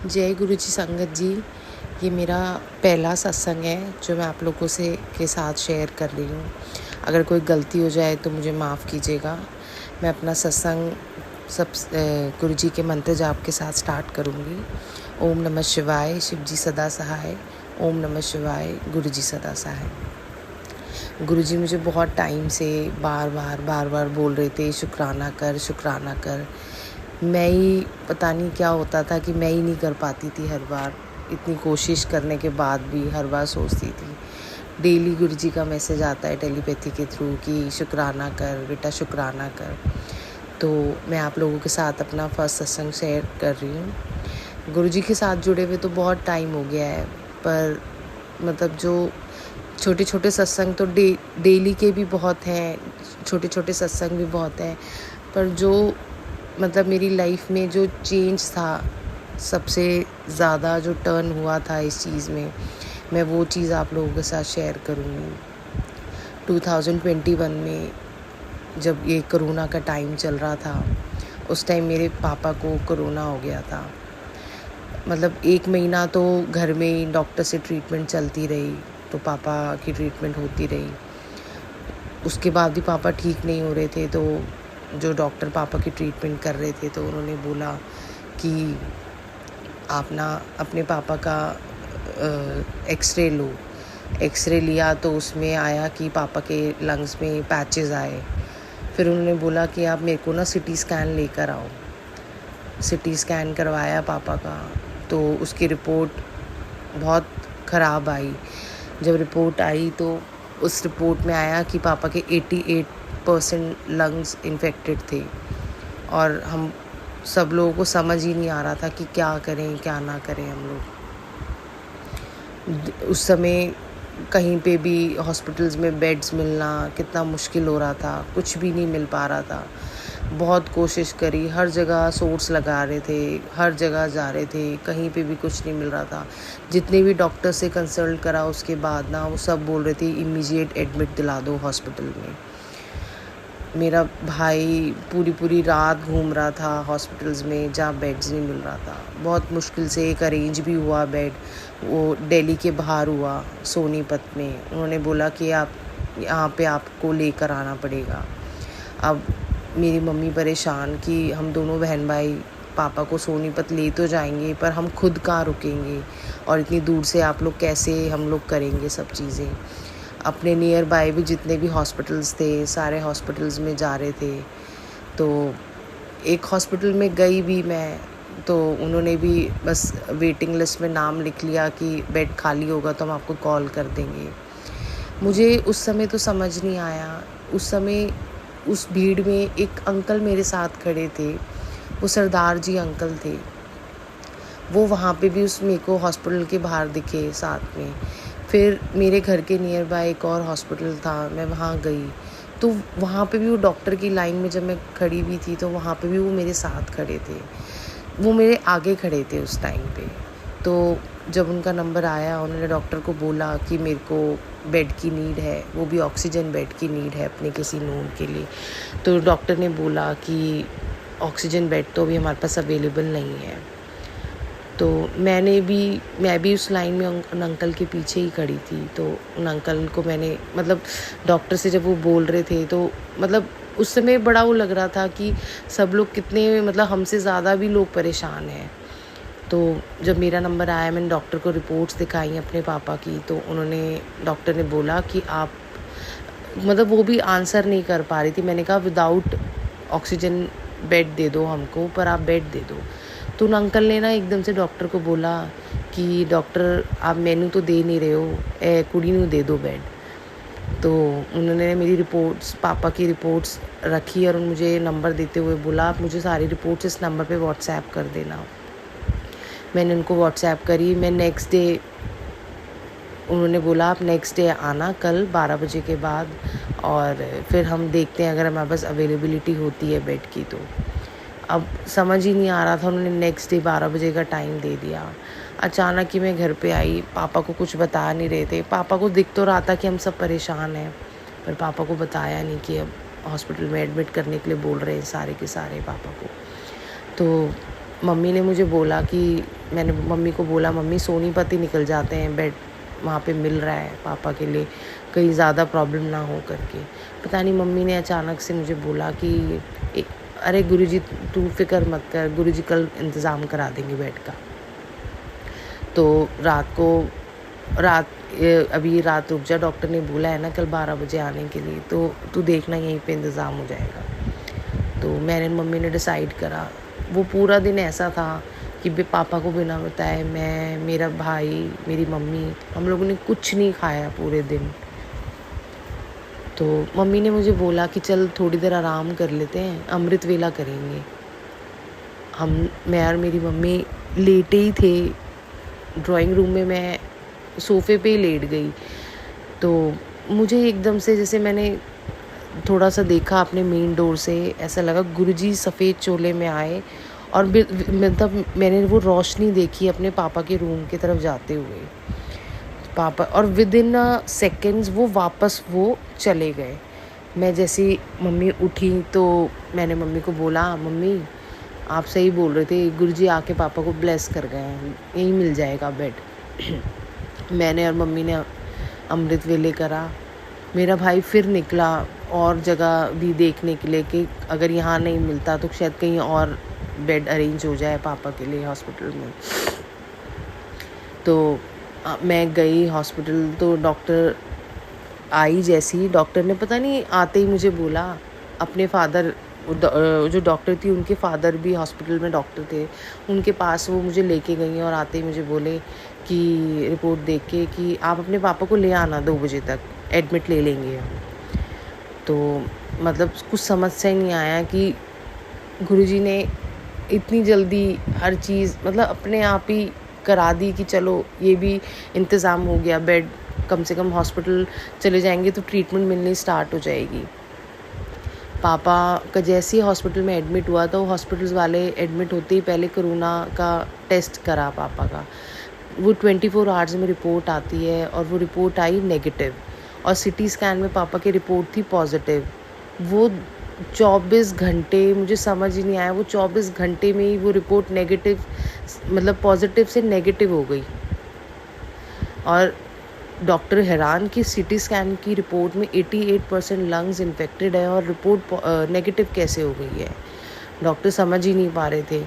जय गुरु जी संगत जी। ये मेरा पहला सत्संग है जो मैं आप लोगों से के साथ शेयर कर रही हूँ। अगर कोई गलती हो जाए तो मुझे माफ़ कीजिएगा। मैं अपना सत्संग गुरु जी के मंत्र जाप के साथ स्टार्ट करूँगी। ओम नमः शिवाय, शिव जी सदा सहाय। ओम नमः शिवाय, गुरु जी सदा सहाय। गुरु जी मुझे बहुत टाइम से बार बार बोल रहे थे, शुक्राना कर, शुक्राना कर। मैं ही पता नहीं क्या होता था कि मैं ही नहीं कर पाती थी। हर बार इतनी कोशिश करने के बाद भी हर बार सोचती थी। डेली गुरु जी का मैसेज आता है टेलीपैथी के थ्रू कि शुक्राना कर बेटा, शुक्राना कर। तो मैं आप लोगों के साथ अपना फर्स्ट सत्संग शेयर कर रही हूँ। गुरु जी के साथ जुड़े हुए तो बहुत टाइम हो गया है, पर मतलब जो छोटे छोटे सत्संग तो डेली के भी बहुत हैं, छोटे छोटे सत्संग भी बहुत हैं, पर जो मतलब मेरी लाइफ में जो चेंज था, सबसे ज़्यादा जो टर्न हुआ था इस चीज़ में, मैं वो चीज़ आप लोगों के साथ शेयर करूँगी। 2021 में जब ये कोरोना का टाइम चल रहा था, उस टाइम मेरे पापा को कोरोना हो गया था। मतलब 1 महीना तो घर में ही डॉक्टर से ट्रीटमेंट चलती रही, तो पापा की ट्रीटमेंट होती रही। उसके बाद भी पापा ठीक नहीं हो रहे थे, तो जो डॉक्टर पापा की ट्रीटमेंट कर रहे थे, तो उन्होंने बोला कि आप ना अपने पापा का एक्सरे लो। एक्सरे लिया तो उसमें आया कि पापा के लंग्स में पैचेस आए। फिर उन्होंने बोला कि आप मेरे को ना सिटी स्कैन लेकर आओ। सिटी स्कैन करवाया पापा का, तो उसकी रिपोर्ट बहुत ख़राब आई। जब रिपोर्ट आई तो उस रिपोर्ट में आया कि पापा के 88% लंग्स इन्फेक्टेड थे, और हम सब लोगों को समझ ही नहीं आ रहा था कि क्या करें क्या ना करें हम लोग। उस समय कहीं पे भी हॉस्पिटल्स में बेड्स मिलना कितना मुश्किल हो रहा था, कुछ भी नहीं मिल पा रहा था। बहुत कोशिश करी, हर जगह सोर्स लगा रहे थे, हर जगह जा रहे थे, कहीं पे भी कुछ नहीं मिल रहा था। जितने भी डॉक्टर से कंसल्ट करा उसके बाद ना, वो सब बोल रहे थे इमीडिएट एडमिट दिला दो हॉस्पिटल में। मेरा भाई पूरी रात घूम रहा था हॉस्पिटल्स में जहाँ बेड्स नहीं मिल रहा था। बहुत मुश्किल से एक अरेंज भी हुआ बेड, वो दिल्ली के बाहर हुआ, सोनीपत में। उन्होंने बोला कि आप यहाँ पे आपको लेकर आना पड़ेगा। अब मेरी मम्मी परेशान कि हम दोनों बहन भाई पापा को सोनीपत ले तो जाएंगे, पर हम खुद कहाँ रुकेंगे, और इतनी दूर से आप लोग कैसे हम लोग करेंगे सब चीज़ें। अपने नियर बाय भी जितने भी हॉस्पिटल्स थे, सारे हॉस्पिटल्स में जा रहे थे। तो एक हॉस्पिटल में गई भी मैं, तो उन्होंने भी बस वेटिंग लिस्ट में नाम लिख लिया कि बेड खाली होगा तो हम आपको कॉल कर देंगे। मुझे उस समय तो समझ नहीं आया। उस समय उस भीड़ में एक अंकल मेरे साथ खड़े थे, वो सरदार जी अंकल थे। वो वहाँ पे भी उस मेरे को हॉस्पिटल के बाहर दिखे साथ में। फिर मेरे घर के नियर बाय एक और हॉस्पिटल था, मैं वहाँ गई, तो वहाँ पे भी वो डॉक्टर की लाइन में जब मैं खड़ी हुई थी, तो वहाँ पे भी वो मेरे साथ खड़े थे। वो मेरे आगे खड़े थे उस टाइम पे। तो जब उनका नंबर आया, उन्होंने डॉक्टर को बोला कि मेरे को बेड की नीड है, वो भी ऑक्सीजन बेड की नीड है अपने किसी नोन के लिए। तो डॉक्टर ने बोला कि ऑक्सीजन बेड तो अभी हमारे पास अवेलेबल नहीं है। तो मैं भी उस लाइन में उन अंकल के पीछे ही खड़ी थी। तो उन अंकल को मैंने मतलब डॉक्टर से जब वो बोल रहे थे, तो मतलब उस समय बड़ा वो लग रहा था कि सब लोग कितने, मतलब हमसे ज़्यादा भी लोग परेशान हैं। तो जब मेरा नंबर आया, मैंने डॉक्टर को रिपोर्ट्स दिखाई अपने पापा की, तो डॉक्टर ने बोला कि आप, मतलब वो भी आंसर नहीं कर पा रही थी। मैंने कहा विदाउट ऑक्सीजन बेड दे दो हमको, पर आप बेड दे दो। तो उन अंकल ने ना एकदम से डॉक्टर को बोला कि डॉक्टर आप मैनू तो दे नहीं रहे हो, कुड़ी नू दे दो बेड। तो उन्होंने मेरी रिपोर्ट्स, पापा की रिपोर्ट्स रखी, और मुझे नंबर देते हुए बोला आप मुझे सारी रिपोर्ट्स इस नंबर पे व्हाट्सएप कर देना। मैंने उनको व्हाट्सएप करी। मैं नेक्स्ट डे, उन्होंने बोला आप नेक्स्ट डे आना कल 12 बजे के बाद, और फिर हम देखते हैं अगर हमारे पास अवेलेबिलिटी होती है बेड की। तो अब समझ ही नहीं आ रहा था, उन्होंने नेक्स्ट डे 12 बजे का टाइम दे दिया। अचानक ही मैं घर पे आई, पापा को कुछ बता नहीं रहे थे। पापा को दिख तो रहा था कि हम सब परेशान हैं, पर पापा को बताया नहीं कि अब हॉस्पिटल में एडमिट करने के लिए बोल रहे हैं सारे के सारे पापा को। तो मम्मी ने मुझे बोला कि मैंने मम्मी को बोला, मम्मी सोनीपत ही निकल जाते हैं, बेड वहाँ पे मिल रहा है पापा के लिए, कहीं ज़्यादा प्रॉब्लम ना हो करके। पता नहीं मम्मी ने अचानक से मुझे बोला कि अरे गुरुजी तू फिक्र मत कर, गुरुजी कल इंतज़ाम करा देंगे बेड का। तो अभी रात रुक जा, डॉक्टर ने बोला है ना कल 12 बजे आने के लिए, तो तू देखना यहीं पे इंतज़ाम हो जाएगा। तो मैंने मम्मी ने डिसाइड करा। वो पूरा दिन ऐसा था कि पापा को बिना बताए मैं, मेरा भाई, मेरी मम्मी, हम लोगों ने कुछ नहीं खाया पूरे दिन। तो मम्मी ने मुझे बोला कि चल थोड़ी देर आराम कर लेते हैं, अमृत वेला करेंगे। मैं और मेरी मम्मी लेटे ही थे ड्राइंग रूम में, मैं सोफ़े पे ही लेट गई। तो मुझे एकदम से, जैसे मैंने थोड़ा सा देखा अपने मेन डोर से, ऐसा लगा गुरुजी सफ़ेद चोले में आए और मतलब मैंने वो रोशनी देखी अपने पापा के रूम की तरफ जाते हुए। पापा और विद इन सेकेंड्स वो वापस वो चले गए। मैं जैसे मम्मी उठी तो मैंने मम्मी को बोला, मम्मी आप सही बोल रहे थे, गुरुजी आके पापा को ब्लेस कर गए हैं, यहीं मिल जाएगा बेड। मैंने और मम्मी ने अमृत वेले करा। मेरा भाई फिर निकला और जगह भी देखने के लिए कि अगर यहाँ नहीं मिलता तो शायद कहीं और बेड अरेंज हो जाए पापा के लिए हॉस्पिटल में। तो मैं गई हॉस्पिटल, तो डॉक्टर आई, जैसे ही डॉक्टर ने पता नहीं आते ही मुझे बोला, अपने फादर जो डॉक्टर थी उनके फादर भी हॉस्पिटल में डॉक्टर थे, उनके पास वो मुझे लेके गई और आते ही मुझे बोले कि रिपोर्ट देख के कि आप अपने पापा को ले आना 2 बजे तक, एडमिट ले लेंगे हम। तो मतलब कुछ समझ से नहीं आया कि गुरुजी ने इतनी जल्दी हर चीज़ मतलब अपने आप ही करा दी कि चलो ये भी इंतज़ाम हो गया, बेड कम से कम हॉस्पिटल चले जाएंगे तो ट्रीटमेंट मिलनी स्टार्ट हो जाएगी। पापा का जैसे ही हॉस्पिटल में एडमिट हुआ तो हॉस्पिटल्स वाले एडमिट होते ही पहले कोरोना का टेस्ट करा पापा का। वो 24 आवर्स में रिपोर्ट आती है और वो रिपोर्ट आई नेगेटिव, और सिटी स्कैन में पापा की रिपोर्ट थी पॉजिटिव। वो 24 घंटे, मुझे समझ ही नहीं आया, वो 24 घंटे में ही वो रिपोर्ट नेगेटिव मतलब पॉजिटिव से नेगेटिव हो गई। और डॉक्टर हैरान कि सिटी स्कैन की रिपोर्ट में 88% लंग्स इन्फेक्टेड है और रिपोर्ट नेगेटिव कैसे हो गई है। डॉक्टर समझ ही नहीं पा रहे थे।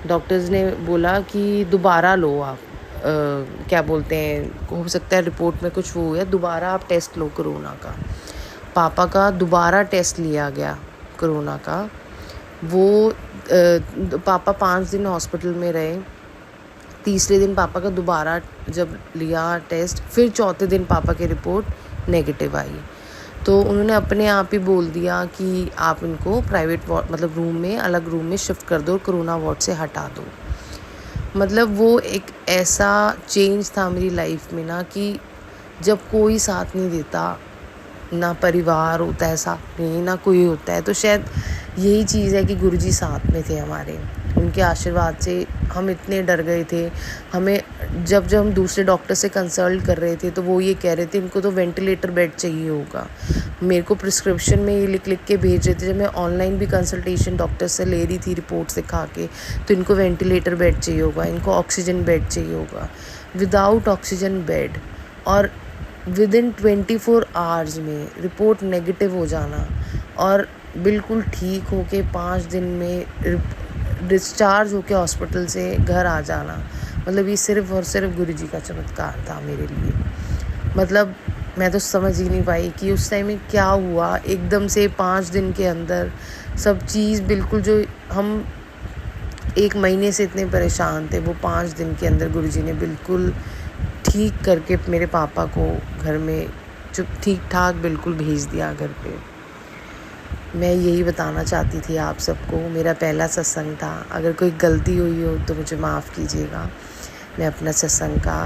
डॉक्टर्स ने बोला कि दोबारा लो आप, क्या बोलते हैं, हो सकता है रिपोर्ट में कुछ वो हुआ, दोबारा आप टेस्ट लो कोरोना का। पापा का दोबारा टेस्ट लिया गया कोरोना का। वो पापा 5 दिन हॉस्पिटल में रहे। तीसरे दिन पापा का दोबारा जब लिया टेस्ट, फिर चौथे दिन पापा की रिपोर्ट नेगेटिव आई। तो उन्होंने अपने आप ही बोल दिया कि आप इनको प्राइवेट वार्ड मतलब रूम में, अलग रूम में शिफ्ट कर दो, कोरोना वार्ड से हटा दो। मतलब वो एक ऐसा चेंज था मेरी लाइफ में ना कि जब कोई साथ नहीं देता, ना परिवार होता है साथ में, ना कोई होता है, तो शायद यही चीज़ है कि गुरुजी साथ में थे हमारे। उनके आशीर्वाद से हम इतने डर गए थे। हमें जब हम दूसरे डॉक्टर से कंसल्ट कर रहे थे तो वो ये कह रहे थे इनको तो वेंटिलेटर बेड चाहिए होगा। मेरे को प्रिस्क्रिप्शन में ये लिख लिख के भेज रहे थे। जब मैं ऑनलाइन भी कंसल्टेशन डॉक्टर से ले रही थी रिपोर्ट्स दिखा के, तो इनको वेंटिलेटर बेड चाहिए होगा, इनको ऑक्सीजन बेड चाहिए होगा। विदाउट ऑक्सीजन बेड और विद इन 24 आवर्स में रिपोर्ट नेगेटिव हो जाना और बिल्कुल ठीक होके 5 दिन में डिस्चार्ज होके हॉस्पिटल से घर आ जाना, मतलब ये सिर्फ़ और सिर्फ गुरुजी का चमत्कार था मेरे लिए। मतलब मैं तो समझ ही नहीं पाई कि उस टाइम में क्या हुआ। एकदम से 5 दिन के अंदर सब चीज़ बिल्कुल, जो हम 1 महीने से इतने परेशान थे, वो 5 दिन के अंदर गुरुजी ने बिल्कुल ठीक करके मेरे पापा को घर में चुप ठीक ठाक बिल्कुल भेज दिया घर पे। मैं यही बताना चाहती थी आप सबको। मेरा पहला सत्संग था, अगर कोई गलती हुई हो तो मुझे माफ़ कीजिएगा। मैं अपना सत्संग का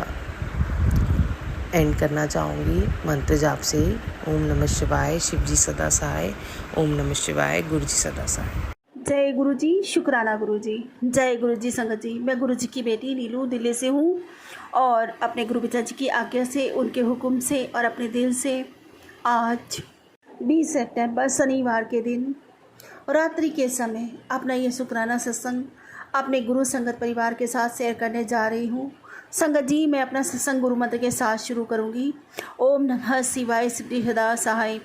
एंड करना चाहूँगी मंत्र जाप से। ओम नमः शिवाय, शिव जी सदा सहाय। ओम नमः शिवाय, गुरु जी सदा सहाय। जय गुरु जी, शुक्राना गुरु जी। जय गुरु जी संगत जी। मैं गुरु जी की बेटी नीलू दिल्ली से हूँ और अपने गुरु पिता जी की आज्ञा से, उनके हुक्म से और अपने दिल से आज 20 सितंबर शनिवार के दिन रात्रि के समय अपना ये शुक्राना सत्संग अपने गुरु संगत परिवार के साथ शेयर करने जा रही हूँ। संगत जी, मैं अपना सत्संग गुरु मंत्र के साथ शुरू करूँगी। ओम नमः शिवाय सिद्धि सदा सहाय।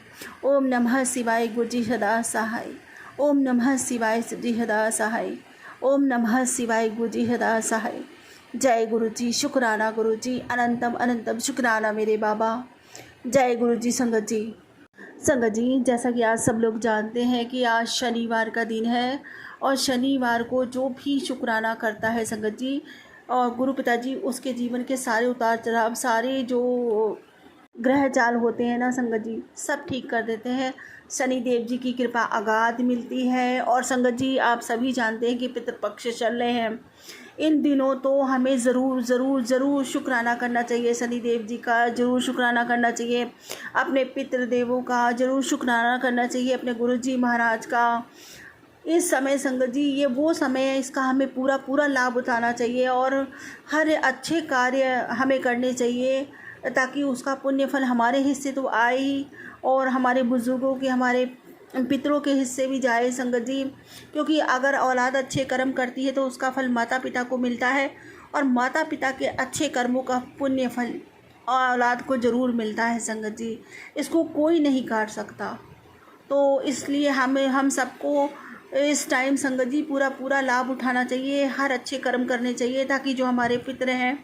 ओम नमः शिवाय गुरुजी सदा सहाय। ओम नमः शिवाय सिद्धि सदा सहाय। ओम नमः शिवाय गुरुजी सदा सहाय। जय गुरु जी, शुक्राना गुरु जी, अनंतम अनंतम शुक्राना मेरे बाबा। जय गुरु जी। संगत जी, जैसा कि आज सब लोग जानते हैं कि आज शनिवार का दिन है और शनिवार को जो भी शुक्राना करता है संगत जी, और गुरु पिताजी उसके जीवन के सारे उतार चढ़ाव, सारे जो ग्रह चाल होते हैं ना संगत जी, सब ठीक कर देते हैं। शनि देव जी की कृपा अगाध मिलती है। और संगत जी, आप सभी जानते हैं कि पितृपक्ष चल रहे हैं इन दिनों, तो हमें ज़रूर शुक्राना करना चाहिए। शनि देव जी का ज़रूर शुक्राना करना चाहिए, अपने पितृदेवों का ज़रूर शुक्राना करना चाहिए, अपने गुरु जी महाराज का। इस समय संगत जी, ये वो समय है, इसका हमें पूरा लाभ उठाना चाहिए और हर अच्छे कार्य हमें करने चाहिए, ताकि उसका पुण्य फल हमारे हिस्से तो आए ही, और हमारे बुज़ुर्गों के, हमारे पितरों के हिस्से भी जाए संगत जी। क्योंकि अगर औलाद अच्छे कर्म करती है तो उसका फल माता पिता को मिलता है, और माता पिता के अच्छे कर्मों का पुण्य फल औलाद को ज़रूर मिलता है संगत जी। इसको कोई नहीं काट सकता। तो इसलिए हम सबको इस टाइम संगत जी पूरा लाभ उठाना चाहिए, हर अच्छे कर्म करने चाहिए, ताकि जो हमारे पितर हैं,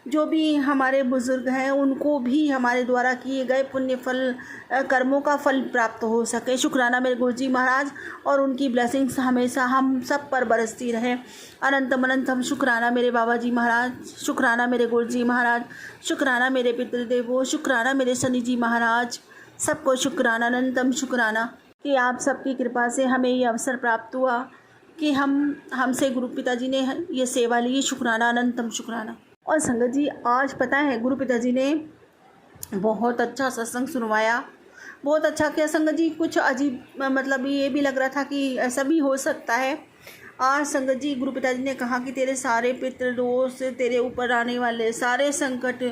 जो भी हमारे बुज़ुर्ग हैं, उनको भी हमारे द्वारा किए गए पुण्य फल, कर्मों का फल प्राप्त हो सके। शुक्राना मेरे गुरुजी महाराज, और उनकी ब्लेसिंग्स हमेशा हम सब पर बरसती रहे। अनंतम अनंतम शुक्राना मेरे बाबा जी महाराज, शुक्राना मेरे गुरुजी महाराज, शुक्राना मेरे पितृदेवों, शुक्राना मेरे शनि जी महाराज, सबको शुक्राना, अनंतम शुक्राना कि आप सबकी कृपा से हमें ये अवसर प्राप्त हुआ कि हमसे गुरु पिताजी ने ये सेवा ली। शुक्राना, अनंतम शुक्राना। और संगत जी, आज पता है गुरु पिताजी ने बहुत अच्छा सत्संग सुनवाया। बहुत अच्छा किया संगत जी, कुछ अजीब, मतलब ये भी लग रहा था कि ऐसा भी हो सकता है। आज संगत जी, गुरु पिताजी ने कहा कि तेरे सारे पितृ दोष, तेरे ऊपर आने वाले सारे संकट,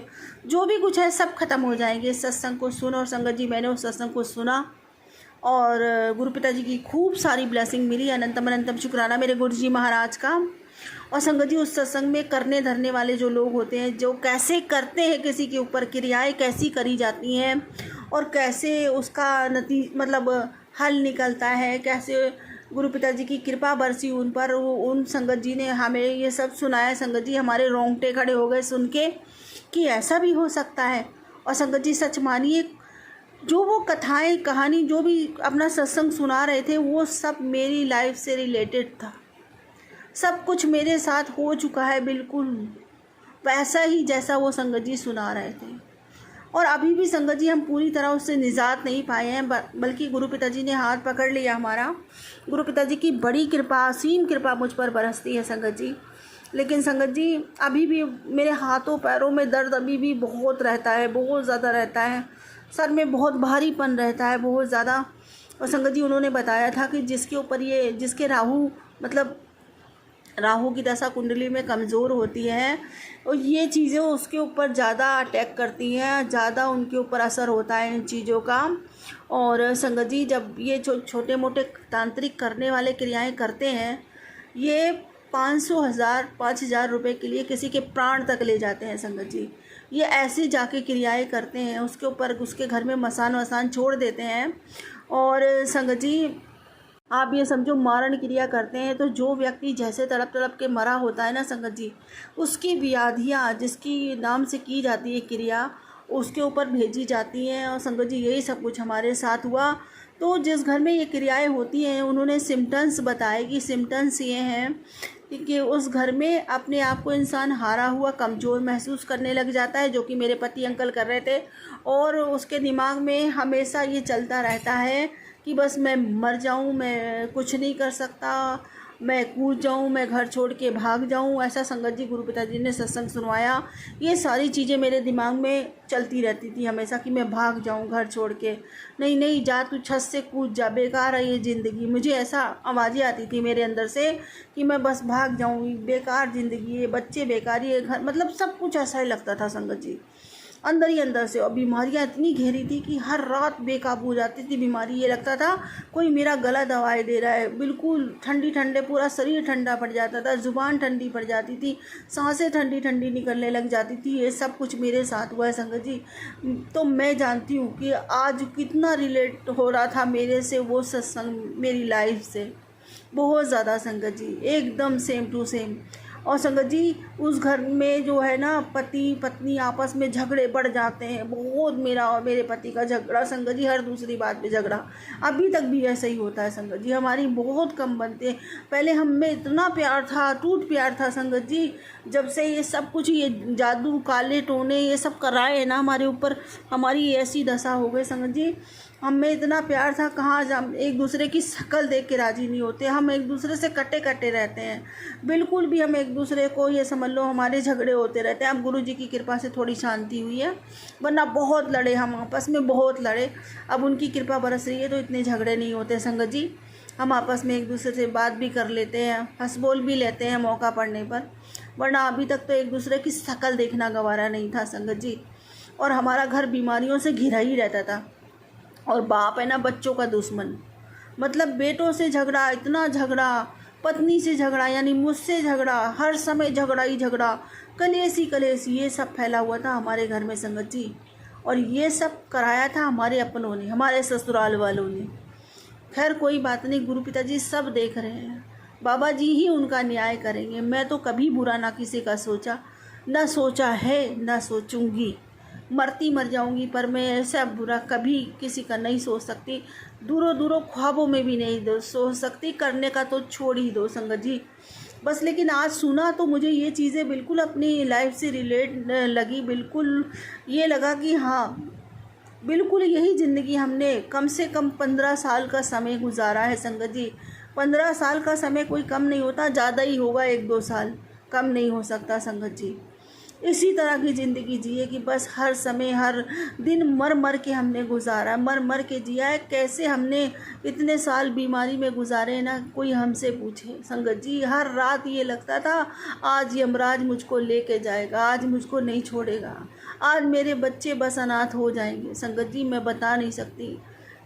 जो भी कुछ है, सब खत्म हो जाएंगे सत्संग को सुन। और संगत जी, मैंने उस सत्संग को सुना और गुरु पिताजी की खूब सारी ब्लेसिंग मिली। अनंतम अनंतम शुक्राना मेरे गुरु जी महाराज का। और संगत जी, उस सत्संग में करने धरने वाले जो लोग होते हैं, जो कैसे करते हैं, किसी के ऊपर क्रियाएं कैसी करी जाती हैं और कैसे उसका मतलब हल निकलता है, कैसे गुरु पिताजी की कृपा बरसी उन पर, उन संगत जी ने हमें ये सब सुनाया। संगत जी, हमारे रोंगटे खड़े हो गए सुन के कि ऐसा भी हो सकता है। और संगत जी, सच मानिए, जो वो कथाएं, कहानी, जो भी अपना सत्संग सुना रहे थे, वो सब मेरी लाइफ से रिलेटेड था। सब कुछ मेरे साथ हो चुका है, बिल्कुल वैसा ही जैसा वो संगत जी सुना रहे थे। और अभी भी संगत जी, हम पूरी तरह उससे निजात नहीं पाए हैं, बल्कि गुरु पिताजी ने हाथ पकड़ लिया हमारा। गुरु पिताजी की बड़ी कृपा, असीम कृपा मुझ पर बरसती है संगत जी। लेकिन संगत जी, अभी भी मेरे हाथों पैरों में दर्द अभी भी बहुत रहता है, बहुत ज़्यादा रहता है। सर में बहुत भारीपन रहता है, बहुत ज़्यादा। और संगत जी, उन्होंने बताया था कि जिसके ऊपर जिसके राहु की दशा कुंडली में कमज़ोर होती है, और ये चीज़ें उसके ऊपर ज़्यादा अटैक करती हैं, ज़्यादा उनके ऊपर असर होता है इन चीज़ों का। और संगत जी, जब ये छोटे मोटे तांत्रिक करने वाले क्रियाएं करते हैं, ये 5,000 रुपये के लिए किसी के प्राण तक ले जाते हैं संगत जी। ये ऐसी जाके क्रियाएं करते हैं, उसके ऊपर उसके घर में मसान वसान छोड़ देते हैं। और संगत जी, आप ये समझो, मारण क्रिया करते हैं, तो जो व्यक्ति जैसे तड़प तड़प के मरा होता है ना संगत जी, उसकी व्याधियाँ जिसकी नाम से की जाती है क्रिया, उसके ऊपर भेजी जाती हैं। और संगत जी, यही सब कुछ हमारे साथ हुआ। तो जिस घर में ये क्रियाएं होती हैं, उन्होंने सिम्टम्स बताए कि सिम्टम्स ये हैं कि उस घर में अपने आप को इंसान हारा हुआ, कमज़ोर महसूस करने लग जाता है, जो कि मेरे पति अंकल कर रहे थे। और उसके दिमाग में हमेशा ये चलता रहता है कि बस मैं मर जाऊं, मैं कुछ नहीं कर सकता, मैं कूद जाऊं, मैं घर छोड़ के भाग जाऊं। ऐसा संगत जी गुरु पिताजी ने सत्संग सुनवाया। ये सारी चीज़ें मेरे दिमाग में चलती रहती थी हमेशा कि मैं भाग जाऊं घर छोड़ के। नहीं जा, तू छत से कूद जा, बेकार है ये ज़िंदगी। मुझे ऐसा आवाज़ें आती थी मेरे अंदर से कि मैं बस भाग जाऊँ, बेकार ज़िंदगी, ये बच्चे बेकार, ये घर, मतलब सब कुछ ऐसा ही लगता था संगत जी। अंदर ही अंदर से। और बीमारियाँ इतनी गहरी थी कि हर रात बेकाबू हो जाती थी बीमारी। ये लगता था कोई मेरा गला दबाए दे रहा है। बिल्कुल ठंडी ठंडे, पूरा शरीर ठंडा पड़ जाता था, ज़ुबान ठंडी पड़ जाती थी, सांसें ठंडी ठंडी निकलने लग जाती थी। ये सब कुछ मेरे साथ हुआ है संगत जी। तो मैं जानती हूँ कि आज कितना रिलेट हो रहा था मेरे से वो सत्संग मेरी लाइफ से, बहुत ज़्यादा संगत जी, एकदम सेम टू सेम। और संगत जी उस घर में जो है ना, पति पत्नी आपस में झगड़े बढ़ जाते हैं बहुत। मेरा और मेरे पति का झगड़ा संगत जी, हर दूसरी बात पे झगड़ा, अभी तक भी ऐसा ही होता है संगत जी। हमारी बहुत कम बनते हैं। पहले हम में इतना प्यार था, टूट प्यार था संगत जी। जब से ये सब कुछ, ये जादू काले टोने ये सब कराए है ना हमारे ऊपर, हमारी ऐसी दशा हो गई संगत जी। हम में इतना प्यार था, कहाँ हम एक दूसरे की शक्ल देख के राजी नहीं होते, हम एक दूसरे से कटे कटे रहते हैं बिल्कुल भी। हम एक दूसरे को, ये समझ लो हमारे झगड़े होते रहते हैं। अब गुरु जी की कृपा से थोड़ी शांति हुई है, वरना बहुत लड़े हम आपस में, बहुत लड़े। अब उनकी कृपा बरस रही है तो इतने झगड़े नहीं होते संगत जी। हम आपस में एक दूसरे से बात भी कर लेते हैं, हंस बोल भी लेते हैं मौका पड़ने पर, वरना अभी तक तो एक दूसरे की शक्ल देखना गवारा नहीं था संगत जी। और हमारा घर बीमारियों से घिरा ही रहता था। और बाप है ना बच्चों का दुश्मन, मतलब बेटों से झगड़ा, इतना झगड़ा, पत्नी से झगड़ा, यानी मुझसे झगड़ा, हर समय झगड़ा ही झगड़ा, कलेश ही कलेश, ये सब फैला हुआ था हमारे घर में संगत जी। और ये सब कराया था हमारे अपनों ने, हमारे ससुराल वालों ने। खैर कोई बात नहीं, गुरु पिताजी सब देख रहे हैं, बाबा जी ही उनका न्याय करेंगे। मैं तो कभी बुरा ना किसी का सोचा, ना सोचा है, ना सोचूंगी। मरती मर जाऊंगी, पर मैं ऐसा बुरा कभी किसी का नहीं सोच सकती। दूरों दूरों ख्वाबों में भी नहीं सोच सकती, करने का तो छोड़ ही दो संगत जी। बस लेकिन आज सुना तो मुझे ये चीज़ें बिल्कुल अपनी लाइफ से रिलेट लगी। बिल्कुल ये लगा कि हाँ, बिल्कुल यही ज़िंदगी हमने कम से कम 15 साल का समय गुजारा है संगत जी। 15 साल का समय कोई कम नहीं होता, ज़्यादा ही होगा 1-2 साल, कम नहीं हो सकता संगत जी। इसी तरह की ज़िंदगी जिए कि बस हर समय हर दिन मर मर के हमने गुजारा, मर मर के जिया है। कैसे हमने इतने साल बीमारी में गुजारे ना, कोई हमसे पूछे संगत जी। हर रात ये लगता था आज यमराज मुझको लेके जाएगा, आज मुझको नहीं छोड़ेगा, आज मेरे बच्चे बस अनाथ हो जाएंगे संगत जी। मैं बता नहीं सकती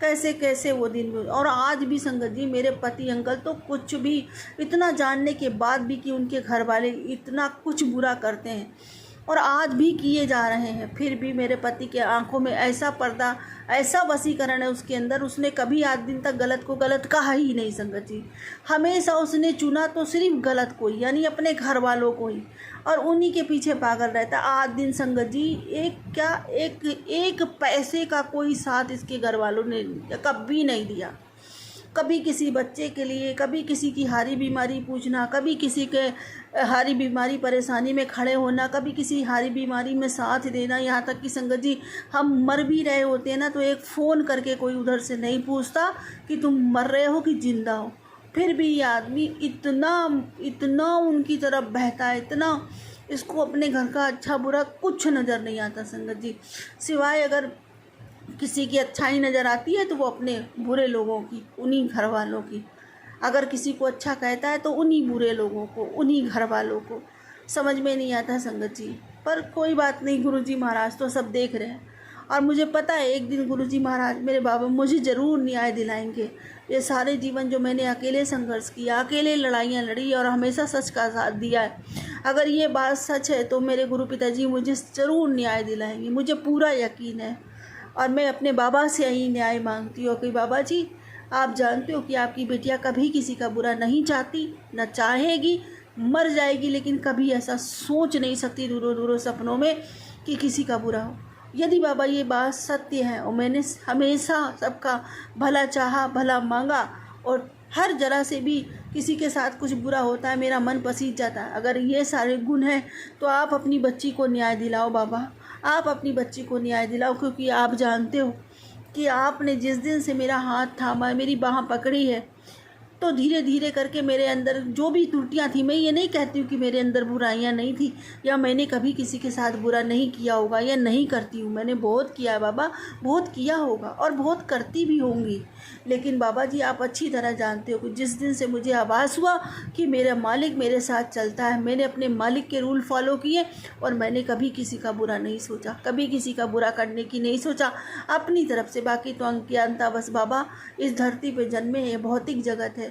कैसे कैसे वो दिन। और आज भी संगत जी मेरे पति अंकल तो कुछ भी, इतना जानने के बाद भी कि उनके घर वाले इतना कुछ बुरा करते हैं और आज भी किए जा रहे हैं, फिर भी मेरे पति के आंखों में ऐसा पर्दा, ऐसा वसीकरण है उसके अंदर। उसने कभी आज दिन तक गलत को गलत कहा ही नहीं संगत जी। हमेशा उसने चुना तो सिर्फ गलत को ही, यानी अपने घर वालों को ही, और उन्हीं के पीछे पागल रहता आज दिन संगत जी। एक पैसे का कोई साथ इसके घर वालों ने कभी नहीं दिया। कभी किसी बच्चे के लिए, कभी किसी की हारी बीमारी पूछना, कभी किसी के हारी बीमारी परेशानी में खड़े होना, कभी किसी हारी बीमारी में साथ देना। यहाँ तक कि संगत जी हम मर भी रहे होते हैं ना, तो एक फ़ोन करके कोई उधर से नहीं पूछता कि तुम मर रहे हो कि जिंदा हो। फिर भी ये आदमी इतना उनकी तरफ बहता है, इतना, इसको अपने घर का अच्छा बुरा कुछ नज़र नहीं आता संगत जी। सिवाय अगर किसी की अच्छाई नज़र आती है तो वो अपने बुरे लोगों की, उन्हीं घर वालों की। अगर किसी को अच्छा कहता है तो उन्हीं बुरे लोगों को, उन्हीं घर वालों को। समझ में नहीं आता संगत जी, पर कोई बात नहीं, गुरुजी महाराज तो सब देख रहे हैं। और मुझे पता है एक दिन गुरुजी महाराज मेरे बाबा मुझे ज़रूर न्याय दिलाएंगे। ये सारे जीवन जो मैंने अकेले संघर्ष किया, अकेले लड़ाइयाँ लड़ी और हमेशा सच का साथ दिया है, अगर ये बात सच है तो मेरे गुरु पिताजी मुझे ज़रूर न्याय दिलाएंगे, मुझे पूरा यकीन है। और मैं अपने बाबा से यही न्याय मांगती हूँ कि बाबा जी, आप जानते हो कि आपकी बेटियाँ कभी किसी का बुरा नहीं चाहती, न चाहेगी, मर जाएगी, लेकिन कभी ऐसा सोच नहीं सकती दूरों दूरों सपनों में कि किसी का बुरा हो। यदि बाबा ये बात सत्य है और मैंने हमेशा सबका भला चाहा, भला मांगा, और हर जरा से भी किसी के साथ कुछ बुरा होता है मेरा मन पसीज जाता है, अगर ये सारे गुण हैं तो आप अपनी बच्ची को न्याय दिलाओ बाबा, आप अपनी बच्ची को न्याय दिलाओ। क्योंकि आप जानते हो कि आपने जिस दिन से मेरा हाथ थामा, मेरी बाह पकड़ी है, तो धीरे धीरे करके मेरे अंदर जो भी त्रुटियां थी, मैं ये नहीं कहती हूँ कि मेरे अंदर बुराइयां नहीं थी या मैंने कभी किसी के साथ बुरा नहीं किया होगा या नहीं करती हूँ। मैंने बहुत किया है बाबा, बहुत किया होगा और बहुत करती भी होंगी। लेकिन बाबा जी आप अच्छी तरह जानते हो कि जिस दिन से मुझे आभास हुआ कि मेरा मालिक मेरे साथ चलता है, मैंने अपने मालिक के रूल फॉलो किए और मैंने कभी किसी का बुरा नहीं सोचा, कभी किसी का बुरा करने की नहीं सोचा अपनी तरफ से। बाकी तो अज्ञानता बस बाबा, इस धरती पे जन्मे हैं, भौतिक जगत है,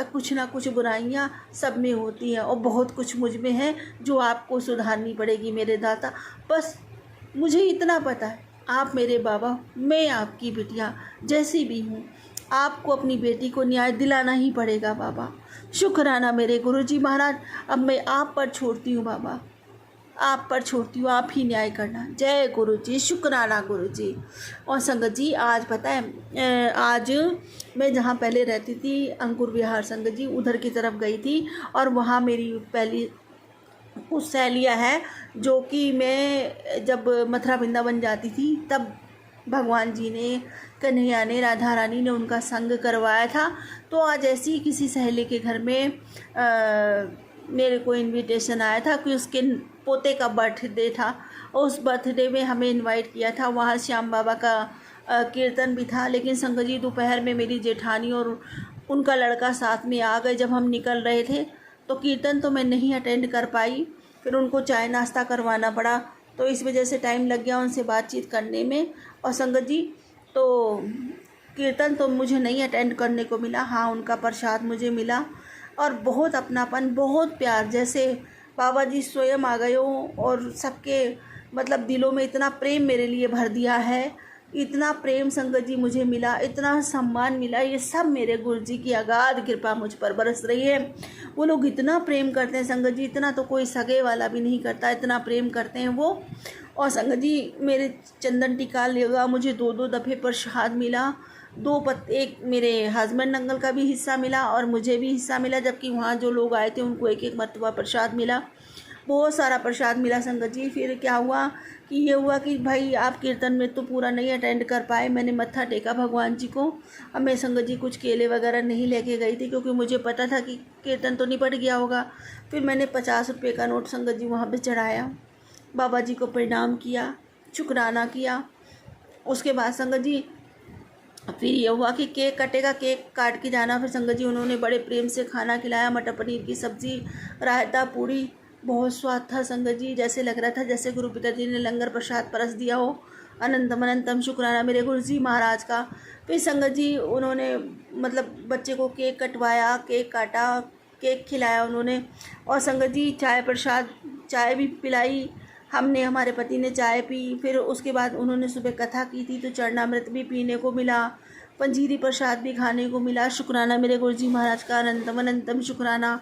कुछ ना कुछ बुराइयां सब में होती हैं और बहुत कुछ मुझ में है जो आपको सुधारनी पड़ेगी मेरे दाता। बस मुझे इतना पता है, आप मेरे बाबा, मैं आपकी बिटिया जैसी भी हूँ, आपको अपनी बेटी को न्याय दिलाना ही पड़ेगा बाबा। शुक्राना मेरे गुरुजी महाराज, अब मैं आप पर छोड़ती हूँ बाबा, आप पर छोड़ती हूँ, आप ही न्याय करना। जय गुरु जी, शुक्राना गुरु जी। और संगत जी आज पता है, आज मैं जहाँ पहले रहती थी अंकुर विहार संगत जी, उधर की तरफ गई थी और वहाँ मेरी पहली कुछ सहेलियाँ हैं जो कि मैं जब मथुरा वृंदावन जाती थी तब भगवान जी ने, कन्हैया ने, राधा रानी ने उनका संग करवाया था। तो आज ऐसी ही किसी सहेली के घर में मेरे को इनविटेशन आया था कि उसके पोते का बर्थडे था और उस बर्थडे में हमें इनवाइट किया था। वहाँ श्याम बाबा का कीर्तन भी था। लेकिन संगत जी दोपहर में मेरी जेठानी और उनका लड़का साथ में आ गए। जब हम निकल रहे थे तो कीर्तन तो मैं नहीं अटेंड कर पाई, फिर उनको चाय नाश्ता करवाना पड़ा, तो इस वजह से टाइम लग गया उनसे बातचीत करने में। और संगत जी तो कीर्तन तो मुझे नहीं अटेंड करने को मिला, हाँ उनका प्रसाद मुझे मिला और बहुत अपनापन, बहुत प्यार, जैसे बाबा जी स्वयं आ गए हो और सबके मतलब दिलों में इतना प्रेम मेरे लिए भर दिया है। इतना प्रेम संगत जी मुझे मिला, इतना सम्मान मिला, ये सब मेरे गुरु जी की अगाध कृपा मुझ पर बरस रही है। वो लोग इतना प्रेम करते हैं संगत जी, इतना तो कोई सगे वाला भी नहीं करता, इतना प्रेम करते हैं वो। और संगत जी मेरे चंदन टीका लेगा, मुझे 2-2 दफ़े प्रसाद मिला, एक मेरे हस्बैंड अंकल का भी हिस्सा मिला और मुझे भी हिस्सा मिला, जबकि वहाँ जो लोग आए थे उनको 1-1 मरतबा प्रसाद मिला, बहुत सारा प्रसाद मिला संगत जी। फिर क्या हुआ कि ये हुआ कि भाई आप कीर्तन में तो पूरा नहीं अटेंड कर पाए, मैंने मत्था टेका भगवान जी को। अब मैं संगत जी कुछ केले वगैरह नहीं लेके गई थी क्योंकि मुझे पता था कि कीर्तन तो निपट गया होगा। फिर मैंने 50 रुपये का नोट संगत जी वहाँ पे चढ़ाया, बाबा जी को प्रणाम किया, शुक्राना किया। उसके बाद संगत जी फिर ये हुआ कि केक कटेगा, केक काट के जाना। फिर संगत जी उन्होंने बड़े प्रेम से खाना खिलाया, मटर पनीर की सब्ज़ी, रायता, पूड़ी, बहुत स्वाद था संगत जी। जैसे लग रहा था जैसे गुरु पिताजी ने लंगर प्रसाद परस दिया हो। अनंतम अनंतम शुक्राना मेरे गुरु जी महाराज का। फिर संगत जी उन्होंने मतलब बच्चे को केक कटवाया, केक काटा, केक खिलाया उन्होंने। और संगत जी चाय प्रसाद, चाय भी पिलाई हमने, हमारे पति ने चाय पी। फिर उसके बाद उन्होंने सुबह कथा की थी तो चरणामृत भी पीने को मिला, पंजीरी प्रसाद भी खाने को मिला। शुक्राना मेरे गुरुजी महाराज का, अनंतम अनंतम शुक्राना।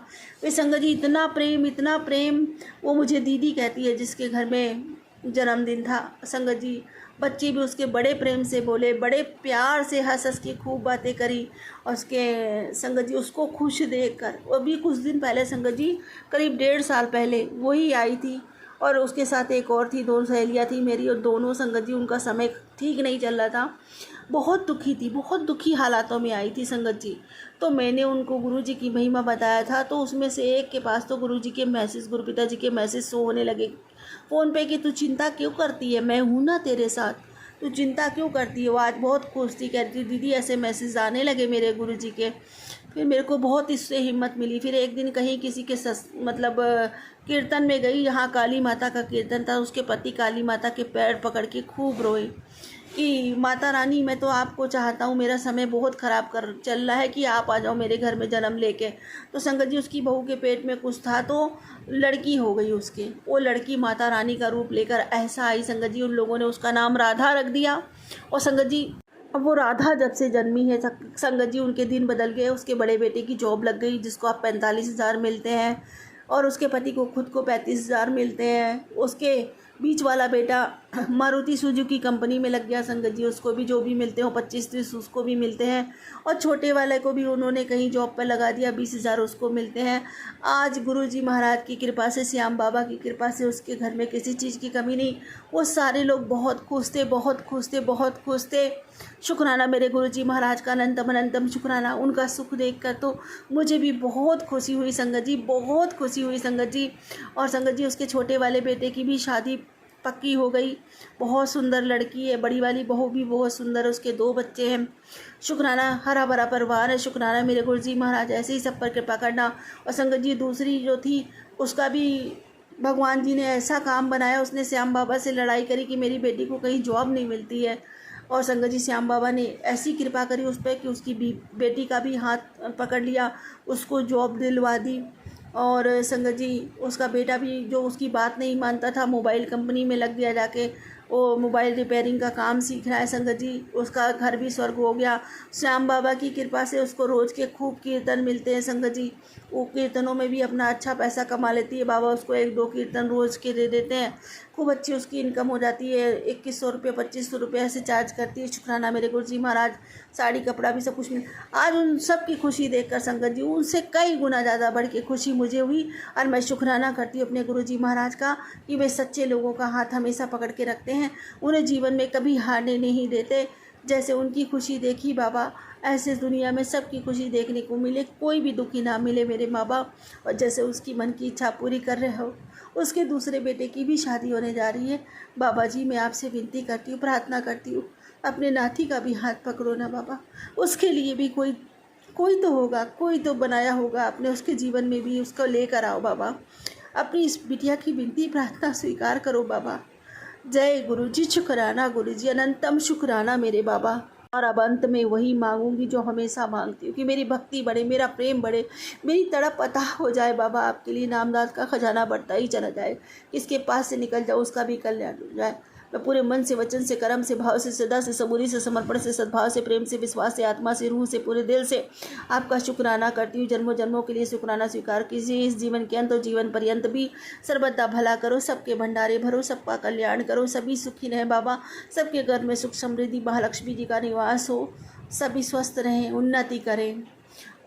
वे संगत जी इतना प्रेम, इतना प्रेम। वो मुझे दीदी कहती है जिसके घर में जन्मदिन था संगत जी। बच्चे भी उसके बड़े प्रेम से बोले, बड़े प्यार से हंस हंस के खूब बातें करी। और उसके संगत जी उसको खुश देख कर, वो भी कुछ दिन पहले संगत जी करीब 1.5 साल पहले वही आई थी और उसके साथ एक और थी, 2 सहेलियाँ थी मेरी। और दोनों संगत जी उनका समय ठीक नहीं चल रहा था, बहुत दुखी थी, बहुत दुखी हालातों में आई थी संगत जी। तो मैंने उनको गुरु जी की महिमा बताया था। तो उसमें से एक के पास तो गुरु जी के मैसेज, गुरु पिता जी के मैसेज शो होने लगे फ़ोन पे कि तू चिंता क्यों करती है, मैं हूँ ना तेरे साथ, तू चिंता क्यों करती है। वो आज बहुत खुश थी, कहती दीदी ऐसे मैसेज आने लगे मेरे गुरु जी के। फिर मेरे को बहुत इससे हिम्मत मिली। फिर एक दिन कहीं किसी के मतलब कीर्तन में गई, यहाँ काली माता का कीर्तन था। उसके पति काली माता के पैर पकड़ के खूब रोए कि माता रानी मैं तो आपको चाहता हूँ, मेरा समय बहुत ख़राब कर चल रहा है कि आप आ जाओ मेरे घर में जन्म लेके। तो संगत जी उसकी बहू के पेट में कुछ था तो लड़की हो गई उसके। वो लड़की माता रानी का रूप लेकर ऐसा आई संगत जी, उन लोगों ने उसका नाम राधा रख दिया। और संगत जी अब वो राधा जब से जन्मी है संगत जी उनके दिन बदल गए। उसके बड़े बेटे की जॉब लग गई जिसको आप 45,000 मिलते हैं और उसके पति को खुद को 35,000 मिलते हैं। उसके बीच वाला बेटा मारुति सुजुकी कंपनी में लग गया संगत जी, उसको भी जो भी मिलते हो 25-30 उसको भी मिलते हैं, और छोटे वाले को भी उन्होंने कहीं जॉब पर लगा दिया, 20,000 उसको मिलते हैं। आज गुरुजी महाराज की कृपा से, श्याम बाबा की कृपा से उसके घर में किसी चीज़ की कमी नहीं। वो सारे लोग बहुत खुश थे, बहुत खुश थे, बहुत खुश थे। शुक्राना मेरे गुरुजी महाराज का, अनंतम अनंतम शुक्राना। उनका सुख देखकर तो मुझे भी बहुत खुशी हुई संगत जी, बहुत खुशी हुई संगत जी। और संगत जी उसके छोटे वाले बेटे की भी शादी पक्की हो गई, बहुत सुंदर लड़की है, बड़ी वाली बहू भी बहुत सुंदर, उसके 2 बच्चे हैं। शुक्राना, हरा भरा परिवार है। शुक्राना मेरे गुरुजी महाराज, ऐसे ही सब पर कृपा करना। और संगत जी दूसरी जो थी उसका भी भगवान जी ने ऐसा काम बनाया, उसने श्याम बाबा से लड़ाई करी कि मेरी बेटी को कहीं जॉब नहीं मिलती है, और संगत जी श्याम बाबा ने ऐसी कृपा करी उस पर कि उसकी बेटी का भी हाथ पकड़ लिया, उसको जॉब दिलवा दी। और संगत जी उसका बेटा भी जो उसकी बात नहीं मानता था, मोबाइल कंपनी में लग गया, जाके वो मोबाइल रिपेयरिंग का काम सीख रहा है संगत जी। उसका घर भी स्वर्ग हो गया। श्याम बाबा की कृपा से उसको रोज़ के खूब कीर्तन मिलते हैं संगत जी। वो कीर्तनों में भी अपना अच्छा पैसा कमा लेती है, बाबा उसको 1-2 कीर्तन रोज़ के दे देते हैं, खूब अच्छी उसकी इनकम हो जाती है। 2100 रुपये 2500 रुपये ऐसे चार्ज करती है। शुक्राना मेरे गुरुजी महाराज, साड़ी कपड़ा भी सब कुछ मिल। आज उन सब की खुशी देखकर संगत जी उनसे कई गुना ज़्यादा बढ़ के खुशी मुझे हुई, और मैं शुक्राना करती हूँ अपने गुरुजी महाराज का कि वे सच्चे लोगों का हाथ हमेशा पकड़ के रखते हैं, उन्हें जीवन में कभी हारने नहीं देते। जैसे उनकी खुशी देखी बाबा, ऐसे दुनिया में सबकी खुशी देखने को मिले, कोई भी दुखी ना मिले मेरे माँ बाप। और जैसे उसकी मन की इच्छा पूरी कर रहे हो, उसके दूसरे बेटे की भी शादी होने जा रही है। बाबा जी मैं आपसे विनती करती हूँ, प्रार्थना करती हूँ, अपने नाती का भी हाथ पकड़ो ना बाबा। उसके लिए भी कोई तो होगा, कोई तो बनाया होगा आपने उसके जीवन में भी, उसको लेकर आओ बाबा। अपनी इस बिटिया की विनती प्रार्थना स्वीकार करो बाबा। जय गुरु जी, शुक्राना गुरु जी, अनंतम शुक्राना मेरे बाबा। और अब अंत में वही मांगूंगी जो हमेशा मांगती हूँ कि मेरी भक्ति बढ़े, मेरा प्रेम बढ़े, मेरी तड़प अथाह हो जाए बाबा आपके लिए, नामदास का खजाना बढ़ता ही चला जाए, किसके पास से निकल जाओ उसका भी कल्याण हो जाए। मैं पूरे मन से, वचन से, कर्म से, भाव से, सदा से, सबूरी से, समर्पण से, सद्भाव से, प्रेम से, विश्वास से, आत्मा से, रूह से, पूरे दिल से आपका शुक्राना करती हूँ। जन्मों जन्मों के लिए शुक्राना स्वीकार कीजिए। इस जीवन के अंत और जीवन पर्यंत भी सर्वदा भला करो, सबके भंडारे भरो, सबका कल्याण करो, सभी सुखी रहें बाबा, सबके घर में सुख समृद्धि महालक्ष्मी जी का निवास हो, सभी स्वस्थ रहें, उन्नति करें।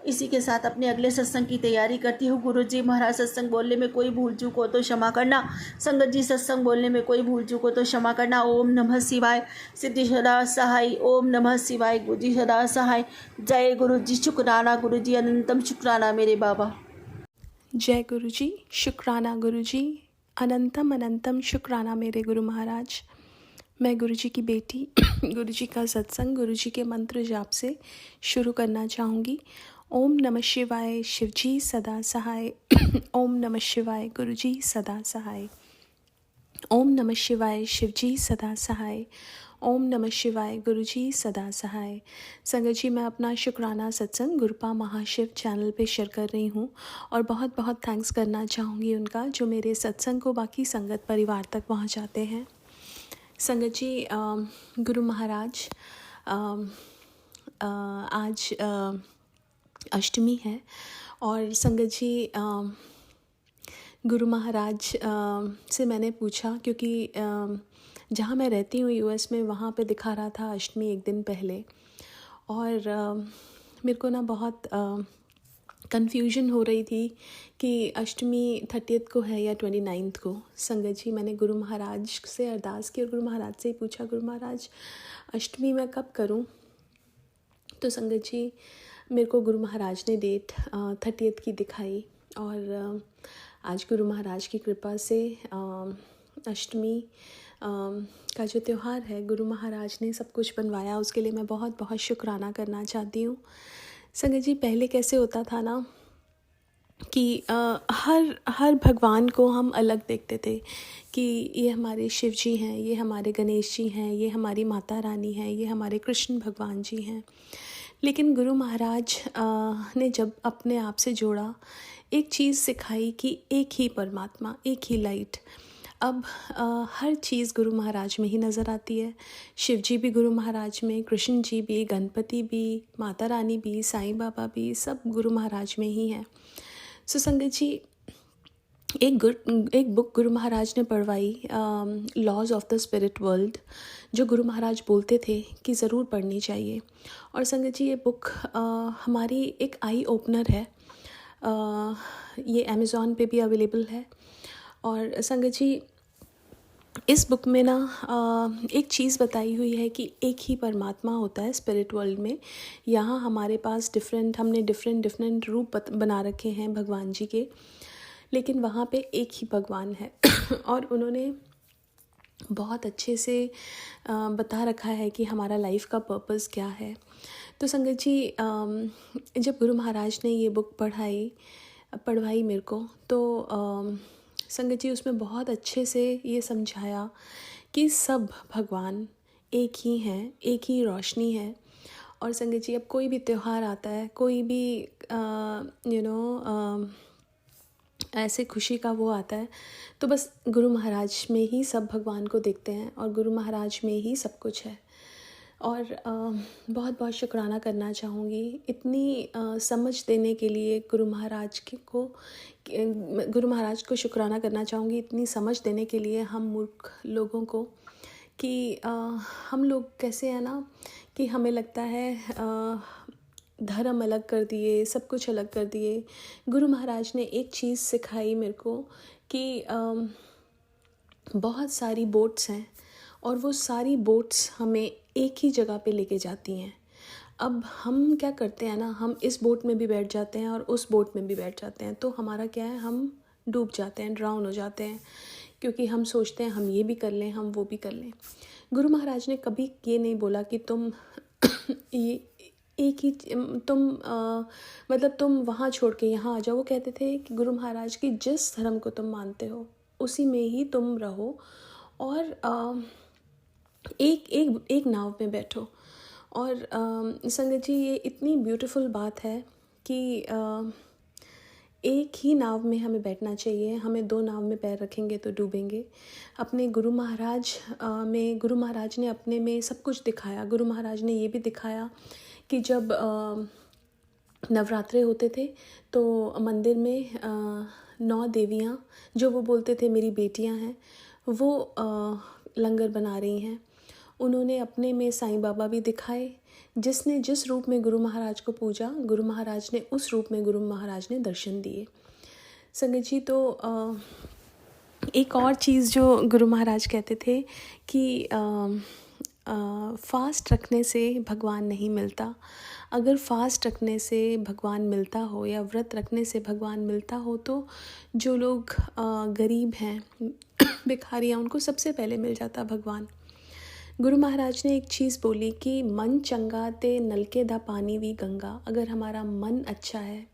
इसी के साथ अपने अगले सत्संग की तैयारी करती हूँ। गुरु जी महाराज सत्संग बोलने में कोई भूल चूक हो तो क्षमा करना, संगत जी सत्संग बोलने में कोई भूल चूक हो तो क्षमा करना। ओम नमः शिवाय, सिद्धि सदा सहाय। ओम नमः शिवाय, गुरु जी सदा सहाय। जय गुरु जी, शुक्राना गुरु जी, अनंतम शुक्राना मेरे बाबा। जय गुरु जी, शुक्राना गुरु जी, अनंतम अनंतम शुक्राना मेरे गुरु महाराज। मैं गुरु जी की बेटी गुरु जी का सत्संग गुरु जी के मंत्र जाप से शुरू करना चाहूँगी। ओम नमः शिवाय, शिव जी सदा सहाय। ओम नमः शिवाय, गुरु जी सदा सहाय। ओम नमः शिवाय, शिव जी सदा सहाय। ओम नमः शिवाय, गुरु जी सदा सहाय। संगत जी मैं अपना शुक्राना सत्संग गुरुपा महाशिव चैनल पे शेयर कर रही हूँ, और बहुत बहुत थैंक्स करना चाहूँगी उनका जो मेरे सत्संग को बाकी संगत परिवार तक पहुँचाते हैं। संगत जी गुरु महाराज आज अष्टमी है, और संगत जी गुरु महाराज से मैंने पूछा, क्योंकि जहाँ मैं रहती हूँ यूएस में, वहाँ पे दिखा रहा था अष्टमी एक दिन पहले, और मेरे को ना बहुत कन्फ्यूजन हो रही थी कि अष्टमी 30th को है या 29th को। संगत जी मैंने गुरु महाराज से अरदास की और गुरु महाराज से ही पूछा, गुरु महाराज अष्टमी मैं कब करूं? तो संगत जी मेरे को गुरु महाराज ने डेट 30th की दिखाई, और आज गुरु महाराज की कृपा से अष्टमी का जो त्यौहार है, गुरु महाराज ने सब कुछ बनवाया, उसके लिए मैं बहुत बहुत शुक्राना करना चाहती हूँ। संगत जी पहले कैसे होता था ना कि हर भगवान को हम अलग देखते थे कि ये हमारे शिव जी हैं, ये हमारे गणेश जी हैं, ये हमारी माता रानी हैं, ये हमारे कृष्ण भगवान जी हैं। लेकिन गुरु महाराज ने जब अपने आप से जोड़ा, एक चीज़ सिखाई कि एक ही परमात्मा, एक ही लाइट। अब हर चीज़ गुरु महाराज में ही नज़र आती है। शिव जी भी गुरु महाराज में, कृष्ण जी भी, गणपति भी, माता रानी भी, साईं बाबा भी, सब गुरु महाराज में ही हैं। सो संगत जी एक बुक गुरु महाराज ने पढ़वाई, laws of the spirit world, जो गुरु महाराज बोलते थे कि ज़रूर पढ़नी चाहिए। और संगत जी, ये बुक हमारी एक आई ओपनर है। ये अमेज़ॉन पे भी अवेलेबल है। और संगत जी, इस बुक में ना एक चीज़ बताई हुई है कि एक ही परमात्मा होता है स्पिरिट वर्ल्ड में। यहाँ हमारे पास हमने डिफरेंट रूप बना रखे हैं भगवान जी के, लेकिन वहाँ पे एक ही भगवान है। और उन्होंने बहुत अच्छे से बता रखा है कि हमारा लाइफ का पर्पस क्या है। तो संगत जी, जब गुरु महाराज ने ये बुक पढ़वाई मेरे को, तो संगत जी उसमें बहुत अच्छे से ये समझाया कि सब भगवान एक ही हैं, एक ही रोशनी है। और संगत जी, अब कोई भी त्यौहार आता है, कोई भी ऐसे खुशी का वो आता है, तो बस गुरु महाराज में ही सब भगवान को देखते हैं और गुरु महाराज में ही सब कुछ है। और बहुत बहुत शुक्राना करना चाहूँगी इतनी समझ देने के लिए गुरु महाराज को शुक्राना करना चाहूँगी इतनी समझ देने के लिए हम मूर्ख लोगों को, कि हम लोग कैसे हैं ना, कि हमें लगता है धर्म अलग कर दिए, सब कुछ अलग कर दिए। गुरु महाराज ने एक चीज़ सिखाई मेरे को कि बहुत सारी बोट्स हैं और वो सारी बोट्स हमें एक ही जगह पे लेके जाती हैं। अब हम क्या करते हैं ना, हम इस बोट में भी बैठ जाते हैं और उस बोट में भी बैठ जाते हैं, तो हमारा क्या है, हम डूब जाते हैं, ड्राउन हो जाते हैं, क्योंकि हम सोचते हैं हम ये भी कर लें, हम वो भी कर लें। गुरु महाराज ने कभी ये नहीं बोला कि तुम ये एक ही मतलब तुम वहाँ छोड़ के यहाँ आ जाओ। वो कहते थे कि गुरु महाराज की जिस धर्म को तुम मानते हो उसी में ही तुम रहो और एक नाव में बैठो। और संगत जी, ये इतनी ब्यूटीफुल बात है कि एक ही नाव में हमें बैठना चाहिए। हमें दो नाव में पैर रखेंगे तो डूबेंगे। अपने गुरु महाराज ने अपने में सब कुछ दिखाया। गुरु महाराज ने ये भी दिखाया कि जब नवरात्रे होते थे तो मंदिर में 9 देवियाँ, जो वो बोलते थे मेरी बेटियाँ हैं, वो लंगर बना रही हैं। उन्होंने अपने में साईं बाबा भी दिखाए। जिसने जिस रूप में गुरु महाराज को पूजा, गुरु महाराज ने उस रूप में गुरु महाराज ने दर्शन दिए। संगत जी, तो एक और चीज़ जो गुरु महाराज कहते थे कि फास्ट रखने से भगवान नहीं मिलता। अगर फास्ट रखने से भगवान मिलता हो या व्रत रखने से भगवान मिलता हो, तो जो लोग गरीब हैं, भिखारी हैं, उनको सबसे पहले मिल जाता भगवान। गुरु महाराज ने एक चीज़ बोली कि मन चंगा ते नलके दा पानी भी गंगा। अगर हमारा मन अच्छा है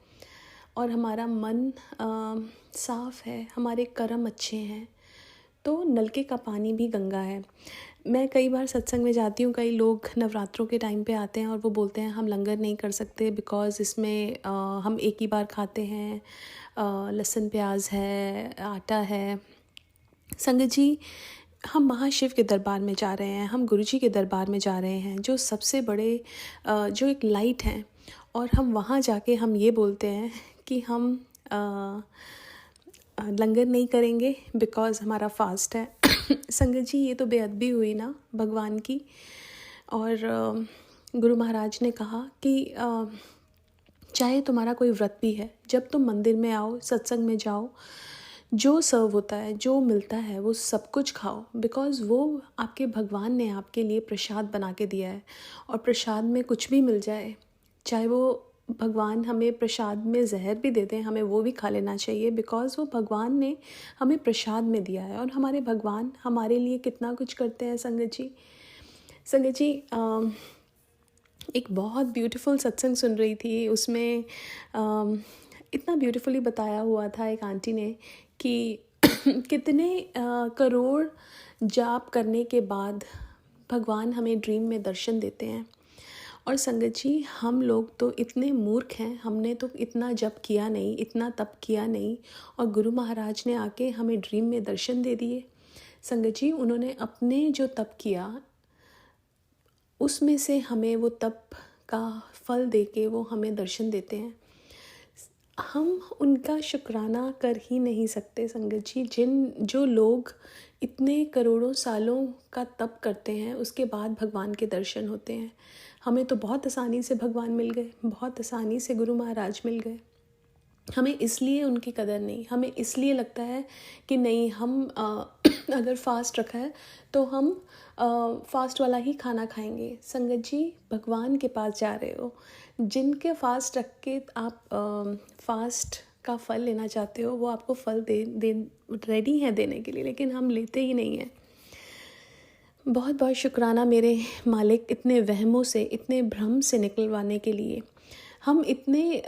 और हमारा मन साफ़ है, हमारे कर्म अच्छे हैं, तो नलके का पानी भी गंगा है। मैं कई बार सत्संग में जाती हूँ, कई लोग नवरात्रों के टाइम पे आते हैं और वो बोलते हैं हम लंगर नहीं कर सकते बिकॉज़ इसमें हम एक ही बार खाते हैं, लहसुन प्याज है, आटा है। संगत जी, हम महाशिव के दरबार में जा रहे हैं, हम गुरुजी के दरबार में जा रहे हैं, जो सबसे बड़े जो एक लाइट हैं, और हम वहाँ जाके हम ये बोलते हैं कि हम लंगर नहीं करेंगे बिकॉज़ हमारा फास्ट है। संगत जी, ये तो बेअदबी हुई ना भगवान की। और गुरु महाराज ने कहा कि चाहे तुम्हारा कोई व्रत भी है, जब तुम मंदिर में आओ, सत्संग में जाओ, जो सर्व होता है, जो मिलता है, वो सब कुछ खाओ, बिकॉज़ वो आपके भगवान ने आपके लिए प्रसाद बना के दिया है। और प्रसाद में कुछ भी मिल जाए, चाहे वो भगवान हमें प्रसाद में जहर भी दे दें, हमें वो भी खा लेना चाहिए, बिकॉज़ वो भगवान ने हमें प्रसाद में दिया है। और हमारे भगवान हमारे लिए कितना कुछ करते हैं। संगत जी, एक बहुत ब्यूटीफुल सत्संग सुन रही थी, उसमें इतना ब्यूटीफुली बताया हुआ था एक आंटी ने कि कितने करोड़ जाप करने के बाद भगवान हमें ड्रीम में दर्शन देते हैं। और संगत जी, हम लोग तो इतने मूर्ख हैं, हमने तो इतना जप किया नहीं, इतना तप किया नहीं, और गुरु महाराज ने आके हमें ड्रीम में दर्शन दे दिए। संगत जी, उन्होंने अपने जो तप किया उसमें से हमें वो तप का फल देके वो हमें दर्शन देते हैं। हम उनका शुक्राना कर ही नहीं सकते संगत जी। जो लोग इतने करोड़ों सालों का तप करते हैं उसके बाद भगवान के दर्शन होते हैं। हमें तो बहुत आसानी से भगवान मिल गए, बहुत आसानी से गुरु महाराज मिल गए। हमें इसलिए उनकी कदर नहीं, हमें इसलिए लगता है कि नहीं हम अगर फास्ट रखा है तो हम फास्ट वाला ही खाना खाएंगे। संगत जी, भगवान के पास जा रहे हो, जिनके फास्ट रख के आप फास्ट का फल लेना चाहते हो वो आपको फल दे रेडी हैं देने के लिए, लेकिन हम लेते ही नहीं हैं। बहुत बहुत शुक्राना मेरे मालिक, इतने वहमों से, इतने भ्रम से निकलवाने के लिए। हम इतने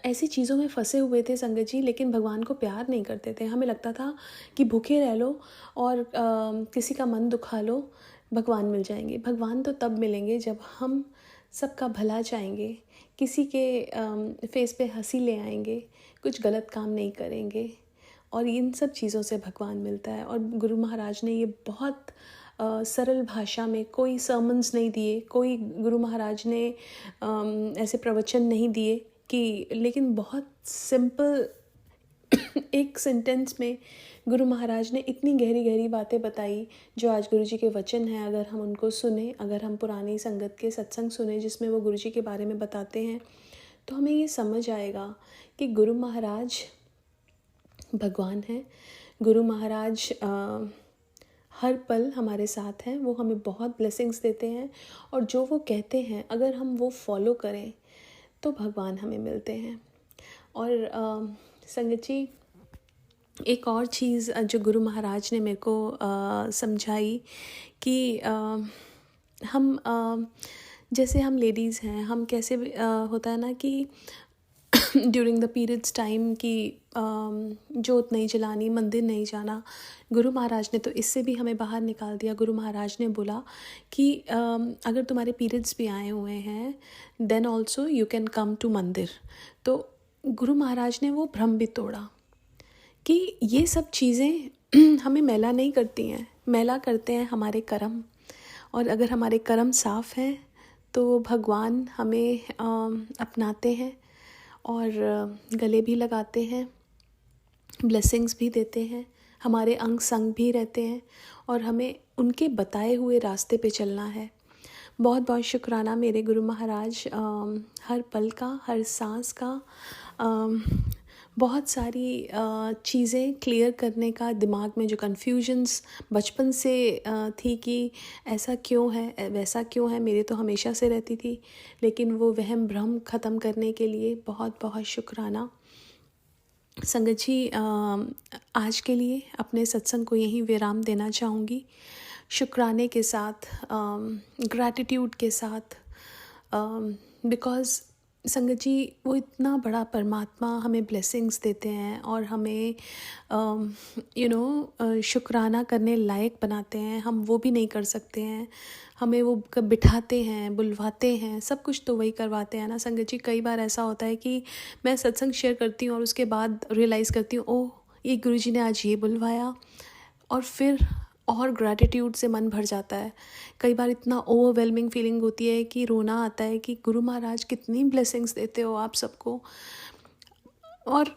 ऐसी चीज़ों में फंसे हुए थे संगत जी, लेकिन भगवान को प्यार नहीं करते थे। हमें लगता था कि भूखे रह लो और किसी का मन दुखा लो, भगवान मिल जाएंगे। भगवान तो तब मिलेंगे जब हम सबका भला चाहेंगे, किसी के फेस पे हंसी ले आएंगे, कुछ गलत काम नहीं करेंगे, और इन सब चीज़ों से भगवान मिलता है। और गुरु महाराज ने ये बहुत सरल भाषा में, कोई सर्मन्स नहीं दिए, कोई गुरु महाराज ने ऐसे प्रवचन नहीं दिए कि, लेकिन बहुत सिंपल एक सेंटेंस में गुरु महाराज ने इतनी गहरी गहरी बातें बताई जो आज गुरु जी के वचन हैं। अगर हम उनको सुने, अगर हम पुरानी संगत के सत्संग सुने जिसमें वो गुरु जी के बारे में बताते हैं, तो हमें ये समझ आएगा कि गुरु महाराज भगवान हैं। गुरु महाराज हर पल हमारे साथ हैं, वो हमें बहुत ब्लेसिंग्स देते हैं, और जो वो कहते हैं अगर हम वो फॉलो करें तो भगवान हमें मिलते हैं। और संगत जी, एक और चीज़ जो गुरु महाराज ने मेरे को समझाई कि हम जैसे हम लेडीज़ हैं, हम कैसे होता है ना कि ड्यूरिंग द पीरियड्स टाइम की जोत नहीं जलानी, मंदिर नहीं जाना। गुरु महाराज ने तो इससे भी हमें बाहर निकाल दिया। गुरु महाराज ने बोला कि अगर तुम्हारे पीरियड्स भी आए हुए हैं then also you can come to mandir. तो गुरु महाराज ने वो भ्रम भी तोड़ा कि ये सब चीज़ें हमें मैला नहीं करती हैं, मैला करते हैं हमारे कर्म। और अगर हमारे कर्म साफ़ हैं तो भगवान हमें अपनाते हैं और गले भी लगाते हैं, ब्लेसिंग्स भी देते हैं, हमारे अंग संग भी रहते हैं, और हमें उनके बताए हुए रास्ते पे चलना है। बहुत बहुत शुक्राना मेरे गुरु महाराज, हर पल का, हर सांस का, बहुत सारी चीज़ें क्लियर करने का, दिमाग में जो कन्फ्यूजन्स बचपन से थी कि ऐसा क्यों है, वैसा क्यों है, मेरे तो हमेशा से रहती थी, लेकिन वो वहम भ्रम ख़त्म करने के लिए बहुत बहुत शुक्राना। संगत जी, आज के लिए अपने सत्संग को यहीं विराम देना चाहूँगी, शुक्राने के साथ, ग्रैटिट्यूड के साथ, बिकॉज़ संगत जी वो इतना बड़ा परमात्मा हमें ब्लेसिंग्स देते हैं और हमें शुक्राना करने लायक बनाते हैं। हम वो भी नहीं कर सकते हैं, हमें वो बिठाते हैं, बुलवाते हैं, सब कुछ तो वही करवाते हैं ना संगत जी। कई बार ऐसा होता है कि मैं सत्संग शेयर करती हूँ और उसके बाद रियलाइज़ करती हूँ, ओह ये गुरुजी ने आज ये बुलवाया, और फिर और ग्रैटिट्यूड से मन भर जाता है। कई बार इतना ओवरवेलमिंग फीलिंग होती है कि रोना आता है कि गुरु महाराज कितनी ब्लेसिंग्स देते हो आप सबको। और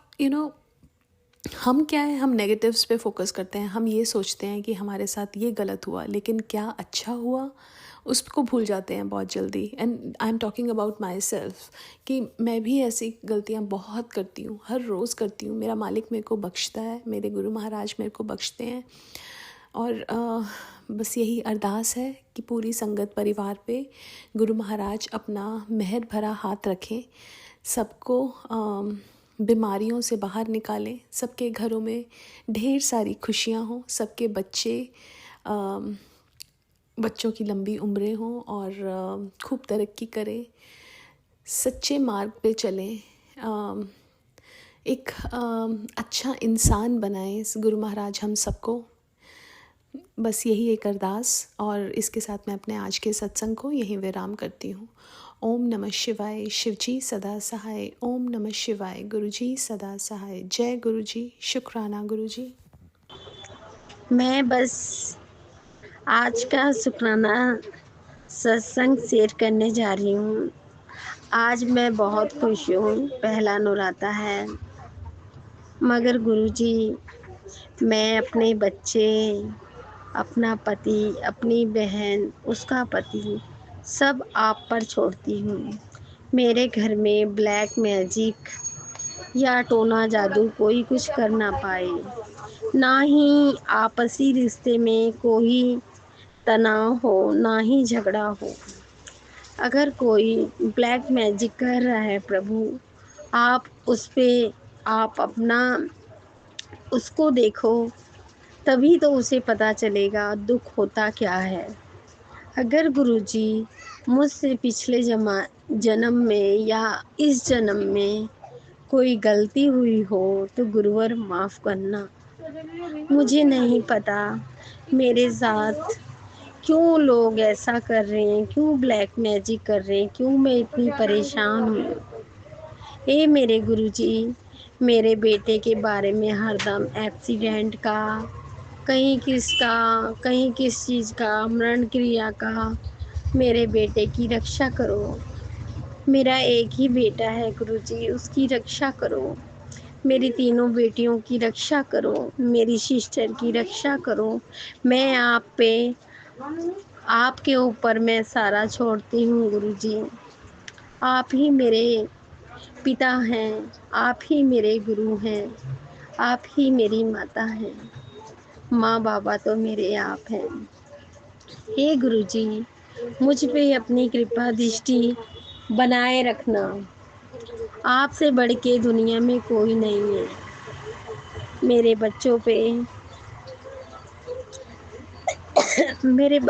हम क्या है, हम नेगेटिव्स पे फोकस करते हैं, हम ये सोचते हैं कि हमारे साथ ये गलत हुआ, लेकिन क्या अच्छा हुआ उसको भूल जाते हैं बहुत जल्दी। And I am talking about my self कि मैं भी ऐसी गलतियाँ बहुत करती हूँ, हर रोज़ करती हूँ। मेरा मालिक मेरे को बख्शता है, मेरे गुरु महाराज मेरे को बख्शते हैं। और बस यही अरदास है कि पूरी संगत परिवार पे गुरु महाराज अपना मेहर भरा हाथ रखें, सबको बीमारियों से बाहर निकालें, सबके घरों में ढेर सारी खुशियाँ हों, सबके बच्चों की लंबी उम्रें हों और खूब तरक्की करें, सच्चे मार्ग पे चलें, एक अच्छा इंसान बनाएं गुरु महाराज हम सबको। बस यही एक अरदास, और इसके साथ मैं अपने आज के सत्संग को यहीं विराम करती हूँ। ओम नमः शिवाय, शिवजी सदा सहाय। ओम नमः शिवाय, गुरुजी सदा सहाय। जय गुरुजी, शुक्राना गुरुजी। मैं बस आज का शुक्राना सत्संग शेयर करने जा रही हूँ। आज मैं बहुत खुश हूँ, पहला नवराता है। मगर गुरुजी, मैं अपने बच्चे, अपना पति, अपनी बहन, उसका पति सब आप पर छोड़ती हूँ। मेरे घर में ब्लैक मैजिक या टोना जादू कोई कुछ कर ना पाए, ना ही आपसी रिश्ते में कोई तनाव हो, ना ही झगड़ा हो। अगर कोई ब्लैक मैजिक कर रहा है प्रभु, आप उस पे आप अपना उसको देखो, तभी तो उसे पता चलेगा दुख होता क्या है। अगर गुरुजी मुझसे पिछले जन्म में या इस जन्म में कोई गलती हुई हो तो गुरुवर माफ़ करना। मुझे नहीं पता मेरे साथ क्यों लोग ऐसा कर रहे हैं, क्यों ब्लैक मैजिक कर रहे हैं, क्यों मैं इतनी परेशान हूँ। ए मेरे गुरुजी, मेरे बेटे के बारे में हरदम एक्सीडेंट का, कहीं किस चीज़ का, मरण क्रिया का, मेरे बेटे की रक्षा करो। मेरा एक ही बेटा है गुरुजी, उसकी रक्षा करो। मेरी तीनों बेटियों की रक्षा करो, मेरी सिस्टर की रक्षा करो। मैं आपके ऊपर मैं सारा छोड़ती हूँ गुरुजी। आप ही मेरे पिता हैं, आप ही मेरे गुरु हैं, आप ही मेरी माता हैं। माँ बाबा तो मेरे आप हैं। हे गुरुजी, मुझ पे अपनी कृपा दृष्टि बनाए रखना। आपसे बढ़ के दुनिया में कोई नहीं है। मेरे बच्चों पे मेरे ब...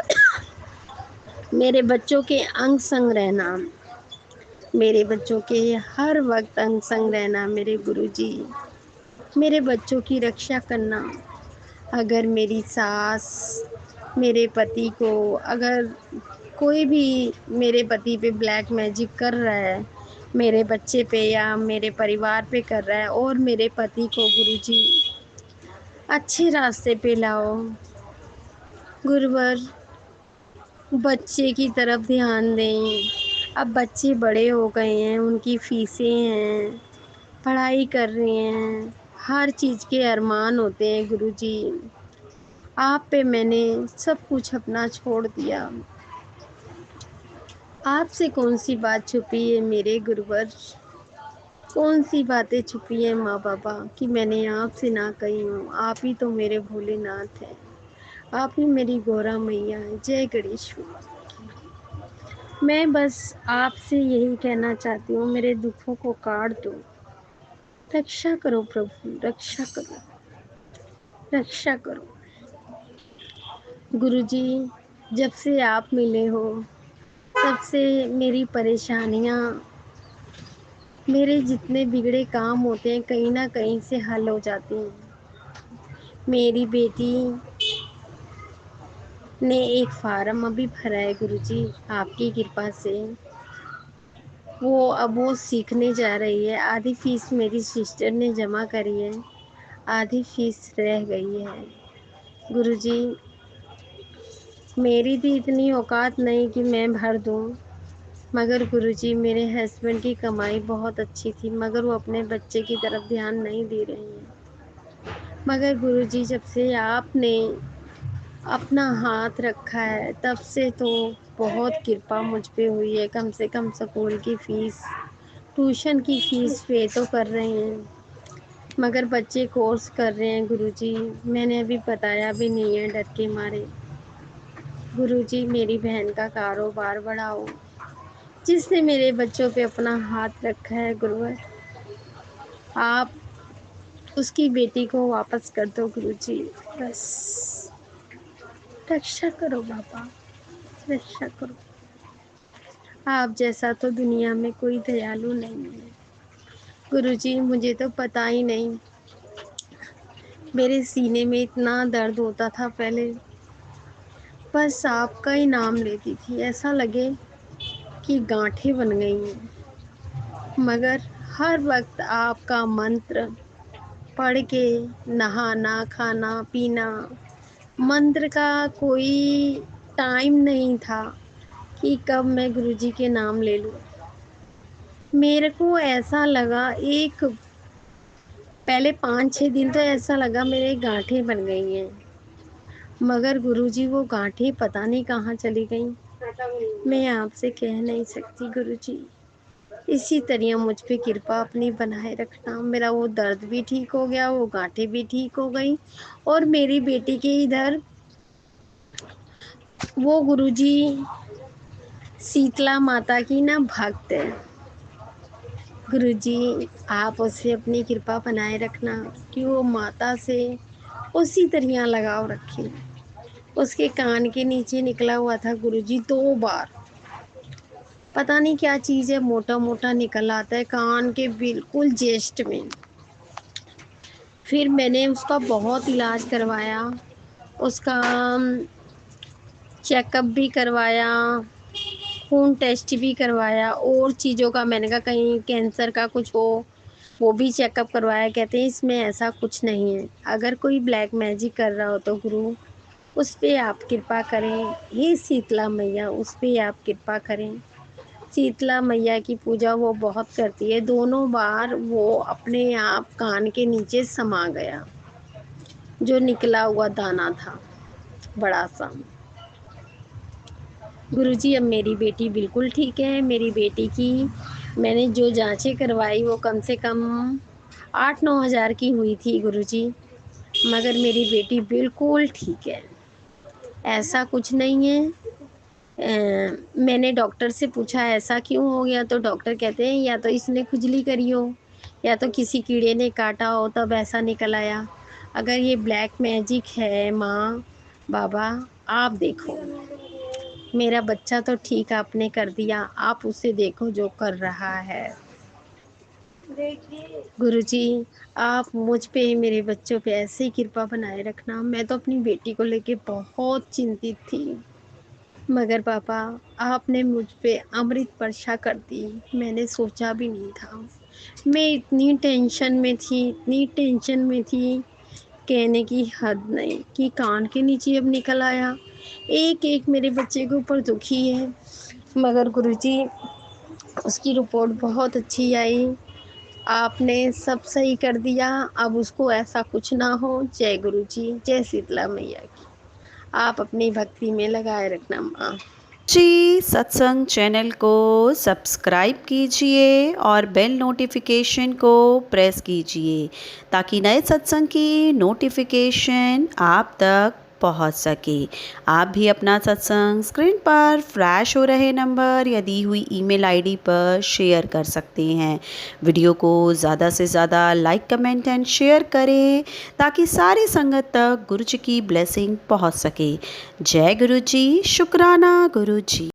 मेरे बच्चों के अंग संग रहना, मेरे बच्चों के हर वक्त अंग संग रहना मेरे गुरुजी। मेरे बच्चों की रक्षा करना। अगर मेरी सास मेरे पति को, अगर कोई भी मेरे पति पे ब्लैक मैजिक कर रहा है, मेरे बच्चे पे या मेरे परिवार पे कर रहा है, और मेरे पति को गुरुजी अच्छे रास्ते पे लाओ। गुरुवर, बच्चे की तरफ ध्यान दें। अब बच्चे बड़े हो गए हैं, उनकी फीसें हैं, पढ़ाई कर रहे हैं, हर चीज़ के अरमान होते हैं गुरुजी। आप पे मैंने सब कुछ अपना छोड़ दिया। आपसे कौन सी बात छुपी है मेरे गुरुवर? कौन सी बातें छुपी हैं माँ बाबा कि मैंने आपसे ना कही हूँ? आप ही तो मेरे भोलेनाथ हैं, आप ही मेरी गौरा मैया हैं। जय गणेश। मैं बस आपसे यही कहना चाहती हूँ, मेरे दुखों को काट दो। रक्षा करो प्रभु, रक्षा करो, रक्षा करो। गुरुजी, जब से आप मिले हो, तब से मेरी परेशानियाँ, मेरे जितने बिगड़े काम होते हैं कहीं ना कहीं से हल हो जाते हैं। मेरी बेटी ने एक फार्म अभी भरा है गुरुजी, आपकी कृपा से। वो सीखने जा रही है। आधी फीस मेरी सिस्टर ने जमा करी है, आधी फीस रह गई है। गुरुजी, मेरी भी इतनी औकात नहीं कि मैं भर दूं, मगर गुरुजी मेरे हस्बैंड की कमाई बहुत अच्छी थी, मगर वो अपने बच्चे की तरफ ध्यान नहीं दे रहे हैं। मगर गुरुजी, जब से आपने अपना हाथ रखा है, तब से तो बहुत कृपा मुझ पे हुई है। कम से कम स्कूल की फ़ीस, ट्यूशन की फ़ीस पे तो कर रहे हैं, मगर बच्चे कोर्स कर रहे हैं गुरुजी। मैंने अभी बताया भी नहीं है डर के मारे। गुरुजी, मेरी बहन का कारोबार बढ़ाओ, जिसने मेरे बच्चों पे अपना हाथ रखा है गुरुवर, आप उसकी बेटी को वापस कर दो गुरुजी। बस रक्षा करो बाबा, रक्षा करो। आप जैसा तो दुनिया में कोई दयालु नहीं है गुरुजी। मुझे तो पता ही नहीं, मेरे सीने में इतना दर्द होता था पहले, बस आपका ही नाम लेती थी, ऐसा लगे कि गांठें बन गई हैं। मगर हर वक्त आपका मंत्र पढ़ के नहाना, खाना पीना, मंत्र का कोई टाइम नहीं था कि कब मैं गुरुजी के नाम ले लूँ। मेरे को ऐसा लगा एक पहले 5-6 दिन तो ऐसा लगा मेरे गाँठें बन गई हैं, मगर गुरुजी वो गाँठें पता नहीं कहाँ चली गईं। मैं आपसे कह नहीं सकती गुरुजी। इसी तरह मुझ पे कृपा अपनी बनाए रखना। मेरा वो दर्द भी ठीक हो गया, वो गाँठें भी ठीक हो गई और मेरी बेटी के इधर वो गुरुजी शीतला माता की ना भक्त है। गुरुजी आप उससे अपनी कृपा बनाए रखना कि वो माता से उसी तरह लगाव रखे। उसके कान के नीचे निकला हुआ था गुरुजी 2 बार, पता नहीं क्या चीज़ है, मोटा मोटा निकल आता है कान के बिल्कुल जेस्ट में। फिर मैंने उसका बहुत इलाज करवाया, उसका चेकअप भी करवाया, खून टेस्ट भी करवाया और चीज़ों का मैंने कहा कहीं कैंसर का कुछ हो, वो भी चेकअप करवाया। कहते हैं इसमें ऐसा कुछ नहीं है, अगर कोई ब्लैक मैजिक कर रहा हो तो गुरु उस पे आप कृपा करें। हे शीतला मैया उस पे आप कृपा करें। शीतला मैया की पूजा वो बहुत करती है। दोनों बार वो अपने आप कान के नीचे समा गया, जो निकला हुआ दाना था बड़ा सा। गुरुजी अब मेरी बेटी बिल्कुल ठीक है। मेरी बेटी की मैंने जो जांचें करवाई वो कम से कम 8-9 हज़ार की हुई थी गुरुजी, मगर मेरी बेटी बिल्कुल ठीक है, ऐसा कुछ नहीं है। मैंने डॉक्टर से पूछा ऐसा क्यों हो गया, तो डॉक्टर कहते हैं या तो इसने खुजली करी हो या तो किसी कीड़े ने काटा हो तब ऐसा निकल आया। अगर ये ब्लैक मैजिक है माँ बाबा आप देखो, मेरा बच्चा तो ठीक आपने कर दिया, आप उसे देखो जो कर रहा है। गुरुजी आप मुझ पे मेरे बच्चों पे ऐसे ही कृपा बनाए रखना। मैं तो अपनी बेटी को लेके बहुत चिंतित थी, मगर पापा आपने मुझ पे अमृत वर्षा कर दी। मैंने सोचा भी नहीं था, मैं इतनी टेंशन में थी, इतनी टेंशन में थी, कहने की हद नहीं कि कान के नीचे अब निकल आया। एक एक मेरे बच्चे के ऊपर दुखी है, मगर गुरुजी उसकी रिपोर्ट बहुत अच्छी आई, आपने सब सही कर दिया। अब उसको ऐसा कुछ ना हो। जय गुरुजी, जय शीतला मैया की। आप अपनी भक्ति में लगाए रखना माँ। जी सत्संग चैनल को सब्सक्राइब कीजिए और बेल नोटिफिकेशन को प्रेस कीजिए ताकि नए सत्संग की नोटिफिकेशन आप तक पहुंच सके। आप भी अपना सत्संग स्क्रीन पर फ्लैश हो रहे नंबर या दी हुई ईमेल आईडी पर शेयर कर सकते हैं। वीडियो को ज़्यादा से ज़्यादा लाइक कमेंट एंड शेयर करें ताकि सारी संगत तक गुरु जी की ब्लेसिंग पहुंच सके। जय गुरु जी, शुक्राना गुरु जी।